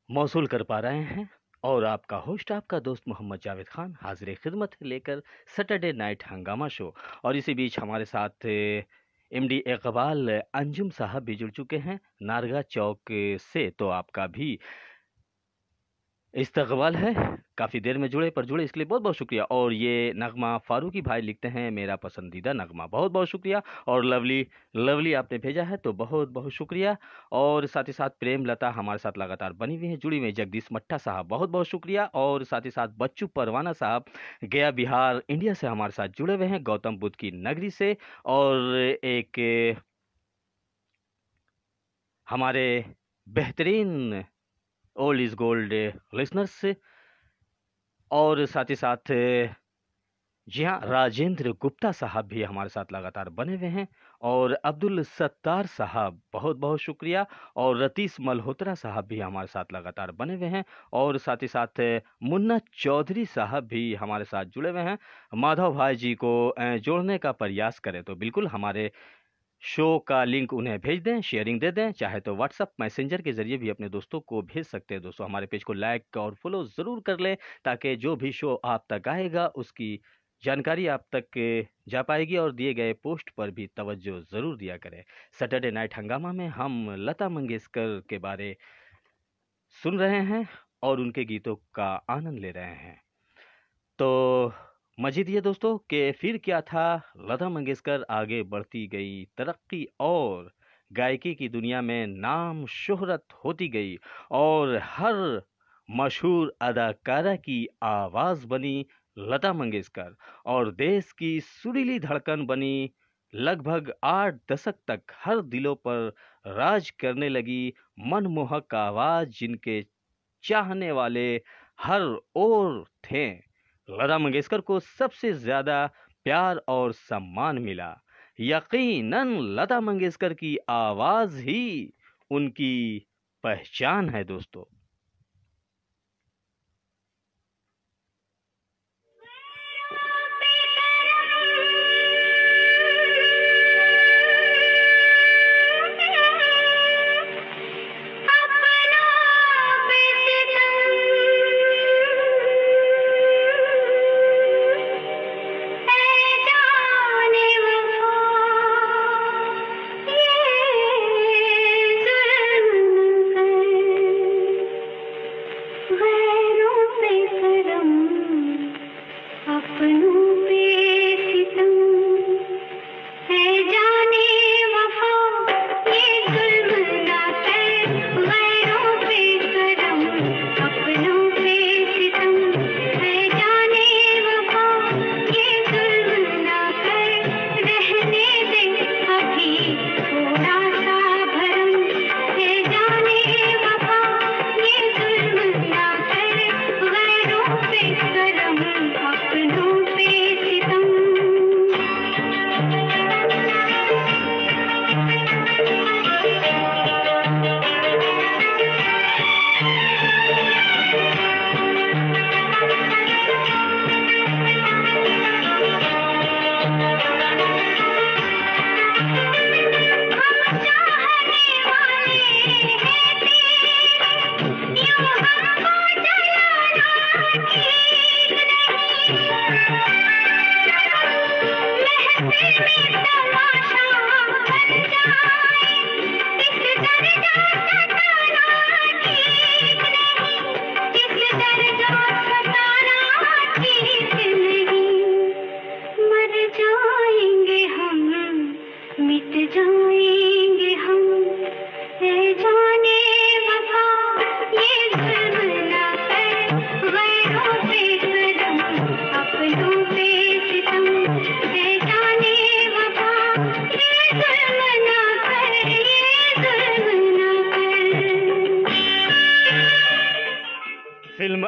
मौसूल कर पा रहे हैं। और आपका होस्ट, आपका दोस्त मोहम्मद जावेद खान हाजिर खिदमत है लेकर सैटरडे नाइट हंगामा शो। और इसी बीच हमारे साथ एमडी इकबाल अंजुम साहब भी जुड़ चुके हैं नारगा चौक से। तो आपका भी इस्तकबाल है, काफ़ी देर में जुड़े, पर जुड़े इसलिए बहुत बहुत शुक्रिया। और ये नगमा फारूकी भाई लिखते हैं, मेरा पसंदीदा नगमा, बहुत बहुत शुक्रिया। और लवली लवली आपने भेजा है, तो बहुत बहुत शुक्रिया। और साथ ही साथ प्रेम लता हमारे साथ लगातार बनी हुई है, जुड़ी हुई है। जगदीश मट्टा साहब, बहुत बहुत शुक्रिया। और साथ ही साथ बच्चू परवाना साहब गया बिहार इंडिया से हमारे साथ जुड़े हुए हैं, गौतम बुद्ध की नगरी से। और एक हमारे बेहतरीन ओल्ड इज गोल्ड लिसनर्स से। और साथ ही साथ जी हाँ, राजेंद्र गुप्ता साहब भी हमारे साथ लगातार बने हुए हैं। और अब्दुल सत्तार साहब, बहुत बहुत शुक्रिया। और रतीश मल्होत्रा साहब भी हमारे साथ लगातार बने हुए हैं। और साथ ही साथ मुन्ना चौधरी साहब भी हमारे साथ जुड़े हुए हैं। माधव भाई जी को जोड़ने का प्रयास करें तो बिल्कुल हमारे शो का लिंक उन्हें भेज दें, शेयरिंग दे दें। चाहे तो व्हाट्सअप मैसेंजर के जरिए भी अपने दोस्तों को भेज सकते हैं। दोस्तों हमारे पेज को लाइक और फॉलो ज़रूर कर लें, ताकि जो भी शो आप तक आएगा उसकी जानकारी आप तक जा पाएगी। और दिए गए पोस्ट पर भी तवज्जो ज़रूर दिया करें। सैटरडे नाइट हंगामा में हम लता मंगेशकर के बारे सुन रहे हैं और उनके गीतों का आनंद ले रहे हैं। तो मज़ीद ये दोस्तों कि फिर क्या था, लता मंगेशकर आगे बढ़ती गई, तरक्की और गायकी की दुनिया में नाम शोहरत होती गई। और हर मशहूर अदाकारा की आवाज़ बनी लता मंगेशकर, और देश की सुरीली धड़कन बनी। लगभग 8 दशक तक हर दिलों पर राज करने लगी मनमोहक आवाज़, जिनके चाहने वाले हर ओर थे। लता मंगेशकर को सबसे ज्यादा प्यार और सम्मान मिला। यकीनन लता मंगेशकर की आवाज ही उनकी पहचान है दोस्तों।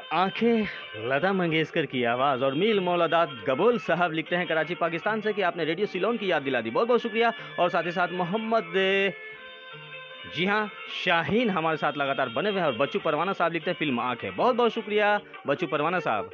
आंखें लता मंगेशकर की आवाज़। और मील मौलादात गबोल साहब लिखते हैं कराची पाकिस्तान से कि आपने रेडियो सिलोन की याद दिला दी, बहुत बहुत शुक्रिया। और साथ ही साथ मोहम्मद, जी हाँ, शाहीन हमारे साथ लगातार बने हुए हैं। और बच्चू परवाना साहब लिखते हैं फिल्म आंखें, बहुत बहुत शुक्रिया बच्चू परवाना साहब।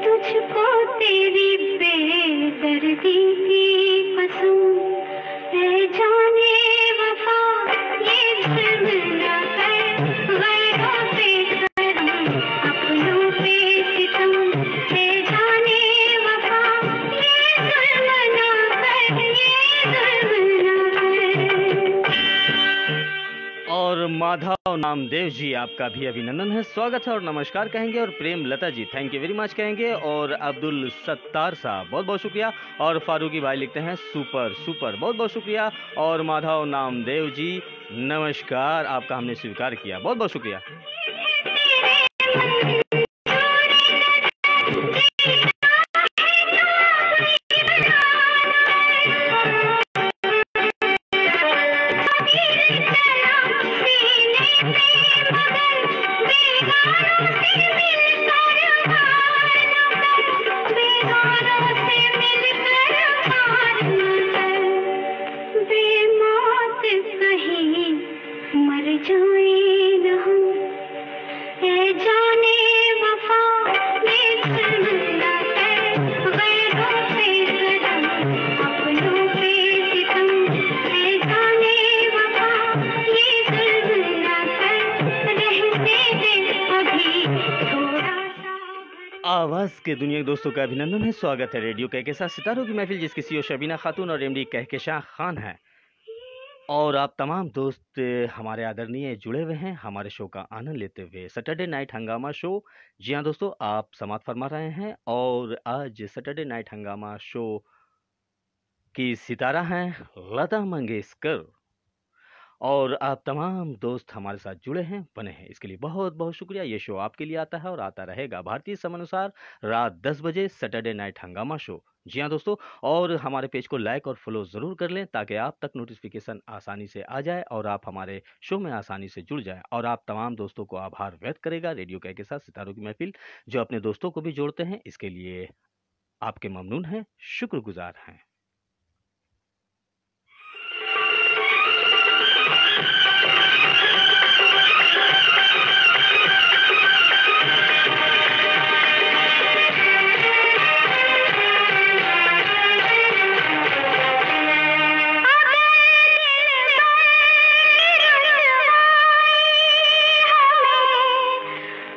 तुझको तेरी बेदर्दी की कसम, है जाने वफा ये जुल्म न कर, गैरों पे करम अपनों पे सितम, है जाने वफा ये जुल्म न कर, ये जुल्म न कर। और माधव नामदेव जी, आपका भी अभिनंदन है, स्वागत है और नमस्कार कहेंगे। और प्रेम Lata ji, thank you very much कहेंगे। और अब्दुल सत्तार साहब, बहुत बहुत शुक्रिया। और फारूकी भाई लिखते हैं सुपर सुपर, बहुत बहुत शुक्रिया। और माधव नामदेव जी, नमस्कार, आपका हमने स्वीकार किया, बहुत बहुत शुक्रिया। बेमौत कहीं मर जाए न हम, है जाने वफा ये जुल्म न कर, गैरों पे करम अपनों पे सितम, है जाने वफा ये जुल्म न कर, रहते हैं अभी थोड़ा सा। आवाज़ के दुनिया के दोस्तों का अभिनंदन है, स्वागत है रेडियो कहकशां सितारों की महफिल, जिसकी सीईओ शबीना खातून और एमडी कहकशां खान है। और आप तमाम दोस्त हमारे आदरणीय जुड़े हुए हैं हमारे शो का आनंद लेते हुए, सैटरडे नाइट हंगामा शो। जी हाँ दोस्तों, आप समात फरमा रहे हैं। और आज सैटरडे नाइट हंगामा शो की सितारा हैं लता मंगेशकर। और आप तमाम दोस्त हमारे साथ जुड़े हैं, बने हैं, इसके लिए बहुत बहुत शुक्रिया। ये शो आपके लिए आता है और आता रहेगा भारतीय समय अनुसार रात 10 बजे, सैटरडे नाइट हंगामा शो। जी हाँ दोस्तों, और हमारे पेज को लाइक और फॉलो ज़रूर कर लें ताकि आप तक नोटिफिकेशन आसानी से आ जाए और आप हमारे शो में आसानी से जुड़ जाएं। और आप तमाम दोस्तों को आभार व्यक्त करेगा रेडियो के साथ सितारों की महफिल, जो अपने दोस्तों को भी जोड़ते हैं, इसके लिए आपके ममनून हैं, शुक्रगुजार हैं।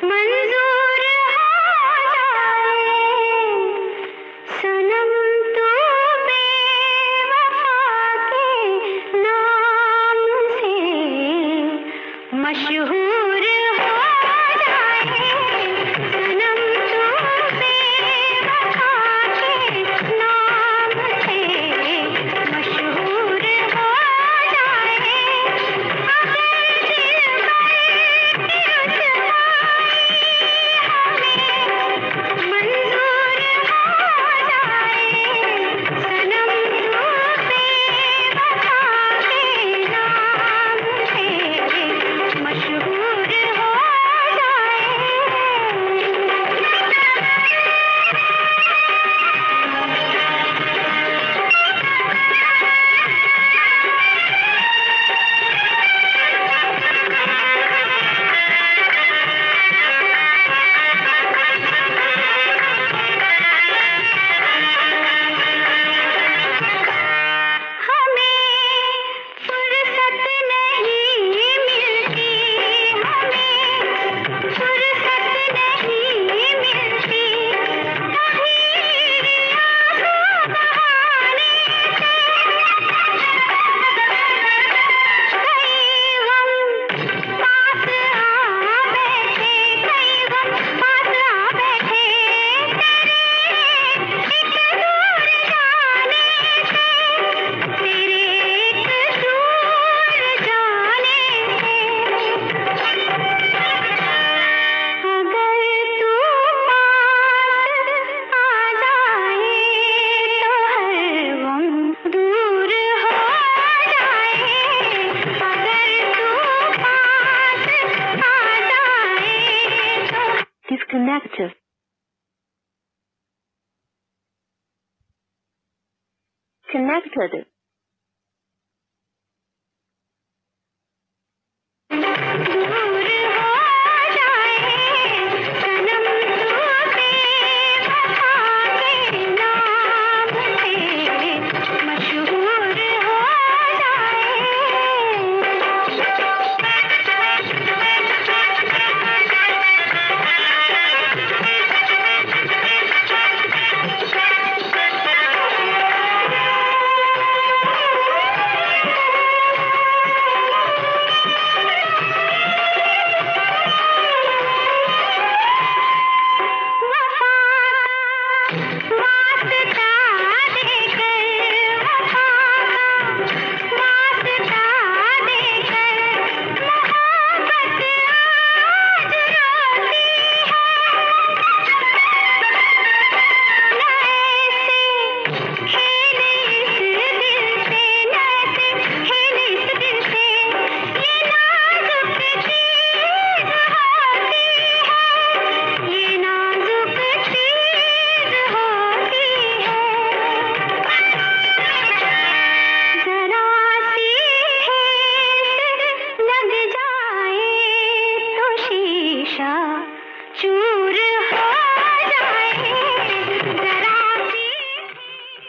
मंजूर हो जाए सनम, तो connected.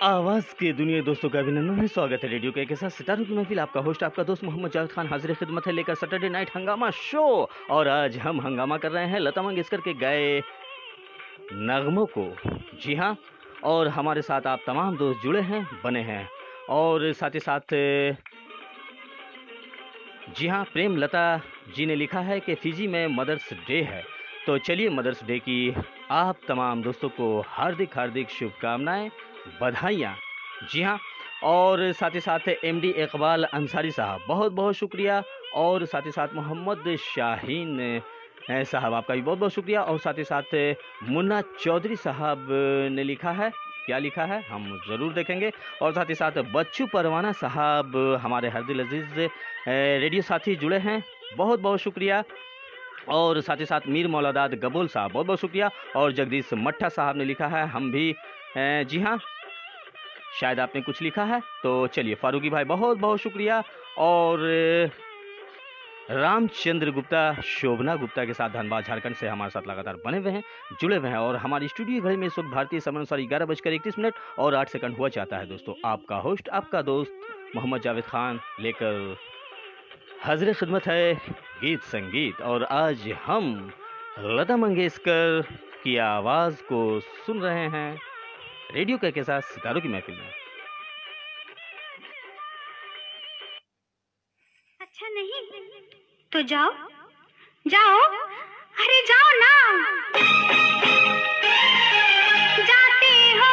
आवाज के दुनिया दोस्तों का अभिनंदन है। स्वागत है रेडियो के साथ सितारों की महफिल। आपका होस्ट आपका दोस्त मोहम्मद जावेद खान हाजिर खिदमत है लेकर सैटरडे नाइट हंगामा शो। और आज हम हंगामा कर रहे हैं लता मंगेशकर के गाए नगमों को। जी हाँ, और हमारे साथ आप तमाम दोस्त जुड़े हैं, बने हैं। और साथ ही साथ जी हाँ, प्रेम लता जी ने लिखा है कि फिजी में मदर्स डे है। तो चलिए मदर्स डे की आप तमाम दोस्तों को हार्दिक हार्दिक शुभकामनाएं, बधाइयाँ। जी हाँ, और साथ ही साथ एमडी इकबाल अंसारी साहब बहुत बहुत शुक्रिया। और साथ ही साथ मोहम्मद शाहीन साहब आपका भी बहुत बहुत शुक्रिया। और साथ ही साथ मुन्ना चौधरी साहब ने लिखा है, क्या लिखा है हम ज़रूर देखेंगे। और साथ ही साथ बच्चू परवाना साहब हमारे हरदिल अजीज़ रेडियो साथी जुड़े हैं, बहुत बहुत शुक्रिया। और साथ ही साथ मीर मौलादाद गबोल साहब बहुत बहुत शुक्रिया। और जगदीश मट्ठा साहब ने लिखा है, हम भी जी हाँ, शायद आपने कुछ लिखा है। तो चलिए फारूकी भाई बहुत बहुत शुक्रिया। और रामचंद्र गुप्ता, शोभना गुप्ता के साथ धनबाद झारखंड से हमारे साथ लगातार बने हुए हैं, जुड़े हुए हैं। और हमारी स्टूडियो घड़ी में इस वक्त भारतीय समय अनुसार 11:31 और 8 सेकंड हुआ चाहता है। दोस्तों आपका होस्ट आपका दोस्त मोहम्मद जावेद खान लेकर हाजिर खिदमत है गीत संगीत। और आज हम लता मंगेशकर की आवाज़ को सुन रहे हैं रेडियो के साथ सितारों की महफिल में। अच्छा नहीं तो जाओ जाओ, अरे जाओ ना, जाते हो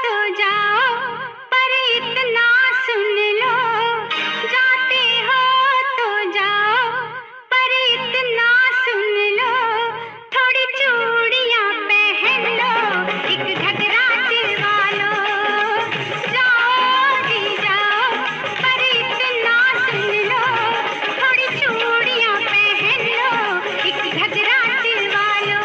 तो जाओ, पर इतना सुन लो, जाते हो तो जाओ, पर इतना सुन लो, थोड़ी चूड़ियां पहन लो, एक घघरा सिलवा लो, जाओ जी जाओ, पर इतना सुन लो, थोड़ी चूड़ियां पहन लो, एक घघरा सिलवा लो।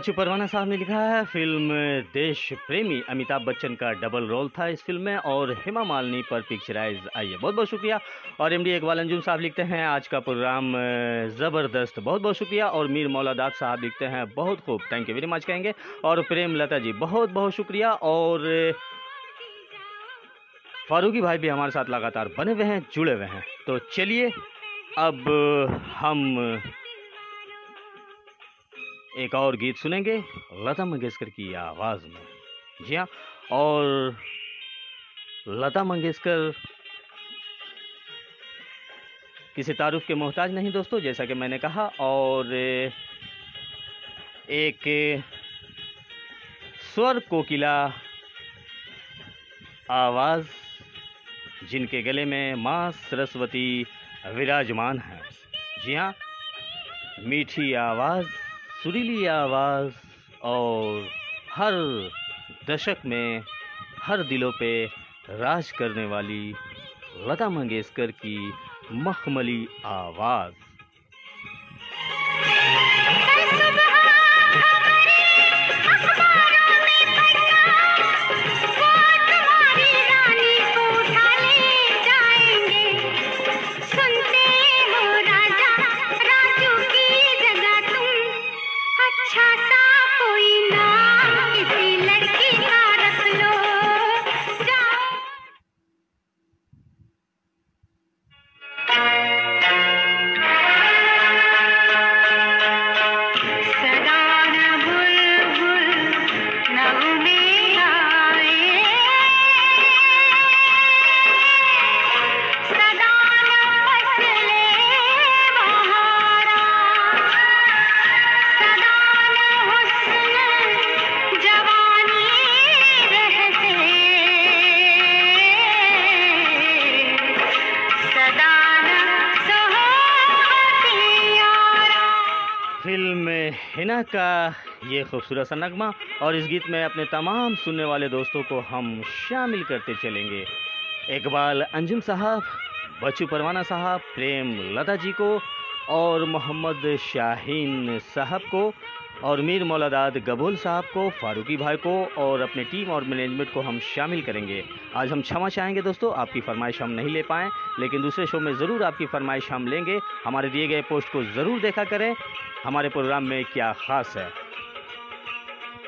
बच्चू परवाना साहब ने लिखा है। फिल्म देश प्रेमी अमिताभ बच्चन का डबल रोल था इस फिल्म में और हेमा मालिनी पर पिक्चराइज आई है। बहुत बहुत शुक्रिया। और एमडी इकबाल अंजुम साहब लिखते हैं आज का प्रोग्राम ज़बरदस्त, बहुत बहुत शुक्रिया। और मीर मौलादाद साहब लिखते हैं बहुत खूब, थैंक यू वेरी मच कहेंगे। और प्रेम लता जी बहुत बहुत शुक्रिया। और फारूकी भाई भी हमारे साथ लगातार बने हुए हैं, जुड़े हुए हैं। तो चलिए अब हम एक और गीत सुनेंगे लता मंगेशकर की आवाज़ में। जी हाँ, और लता मंगेशकर किसी तारुफ के मोहताज नहीं दोस्तों, जैसा कि मैंने कहा। और एक स्वर कोकिला आवाज़ जिनके गले में माँ सरस्वती विराजमान है। जी हाँ, मीठी आवाज़, सुरीली आवाज़ और हर दशक में हर दिलों पे राज करने वाली लता मंगेशकर की मखमली आवाज़। हिना का ये खूबसूरत सा नगमा, और इस गीत में अपने तमाम सुनने वाले दोस्तों को हम शामिल करते चलेंगे। इकबाल अंजुम साहब, बच्चू परवाना साहब, प्रेम लता जी को, और मोहम्मद शाहीन साहब को, और मीर मौलादाद गबूल साहब को, फारूकी भाई को, और अपने टीम और मैनेजमेंट को हम शामिल करेंगे। आज हम क्षमा चाहेंगे दोस्तों, आपकी फरमाइश हम नहीं ले पाएँ, लेकिन दूसरे शो में ज़रूर आपकी फरमाइश हम लेंगे। हमारे दिए गए पोस्ट को ज़रूर देखा करें, हमारे प्रोग्राम में क्या ख़ास है।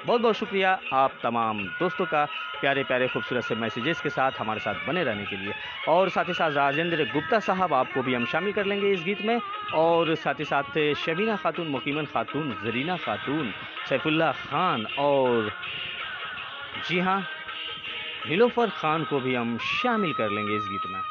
बहुत बहुत शुक्रिया आप तमाम दोस्तों का प्यारे प्यारे खूबसूरत से मैसेजेस के साथ हमारे साथ बने रहने के लिए। और साथ ही साथ राजेंद्र गुप्ता साहब, आपको भी हम शामिल कर लेंगे इस गीत में। और साथ ही साथ शबीना खातून, मुकीमन खातून, जरीना खातून, सैफुल्लाह खान, और जी हाँ नीलोफर खान को भी हम शामिल कर लेंगे इस गीत में।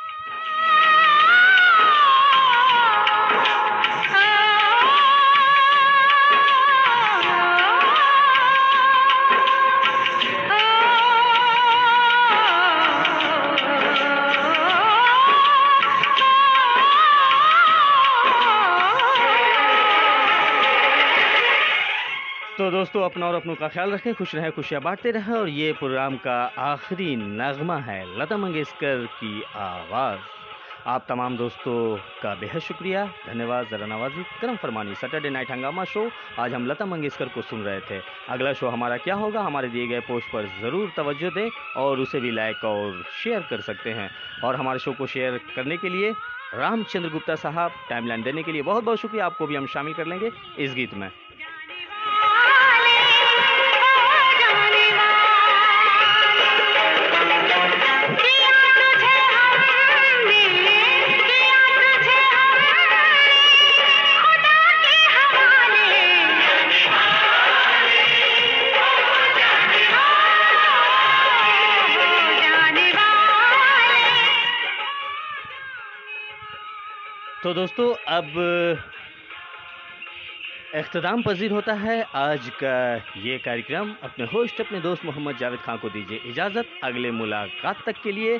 तो दोस्तों अपना और अपनों का ख्याल रखें, खुश रहें, खुशियाँ बांटते रहें। और ये प्रोग्राम का आखिरी नगमा है लता मंगेशकर की आवाज़। आप तमाम दोस्तों का बेहद शुक्रिया, धन्यवाद। ज़रा नवाजी, करम फरमानी, सैटरडे नाइट हंगामा शो। आज हम लता मंगेशकर को सुन रहे थे। अगला शो हमारा क्या होगा, हमारे दिए गए पोस्ट पर ज़रूर तवज्जो दें और उसे भी लाइक और शेयर कर सकते हैं। और हमारे शो को शेयर करने के लिए रामचंद्र गुप्ता साहब, टाइमलाइन देने के लिए बहुत बहुत शुक्रिया। आपको भी हम शामिल कर लेंगे इस गीत में। तो दोस्तों अब इख्तिताम पजीर होता है आज का ये कार्यक्रम। अपने होस्ट, अपने दोस्त मोहम्मद जावेद खान को दीजिए इजाज़त अगले मुलाकात तक के लिए।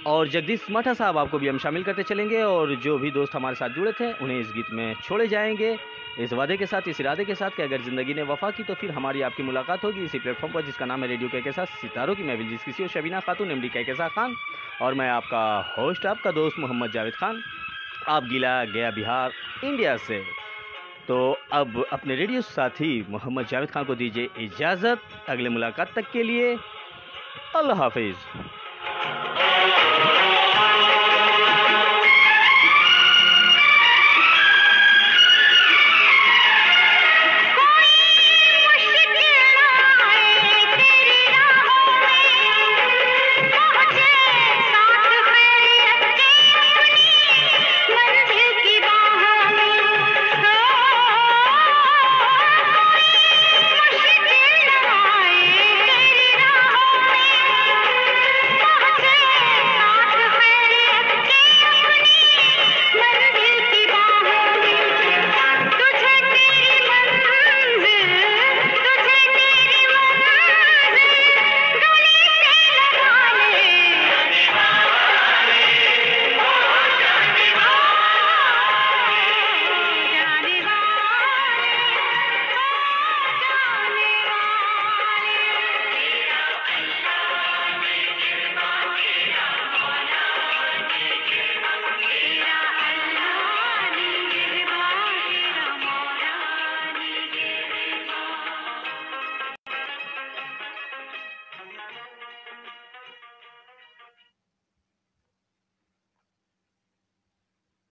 और जगदीश माठा साहब, आपको भी हम शामिल करते चलेंगे। और जो भी दोस्त हमारे साथ जुड़े थे उन्हें इस गीत में छोड़े जाएंगे, इस वादे के साथ, इस इरादे के साथ कि अगर ज़िंदगी ने वफा की तो फिर हमारी आपकी मुलाकात होगी इसी प्लेटफॉर्म पर जिसका नाम है रेडियो के साथ सितारों की महफिल, जिसकी सी शबीना खातून, एमडी के खान, और मैं आपका होस्ट, आपका दोस्त मोहम्मद जावेद खान। आप गीला गया बिहार इंडिया से। तो अब अपने रेडियो साथी मोहम्मद जावेद खान को दीजिए इजाज़त। अगले मुलाकात तक के लिए अल्लाह हाफिज़।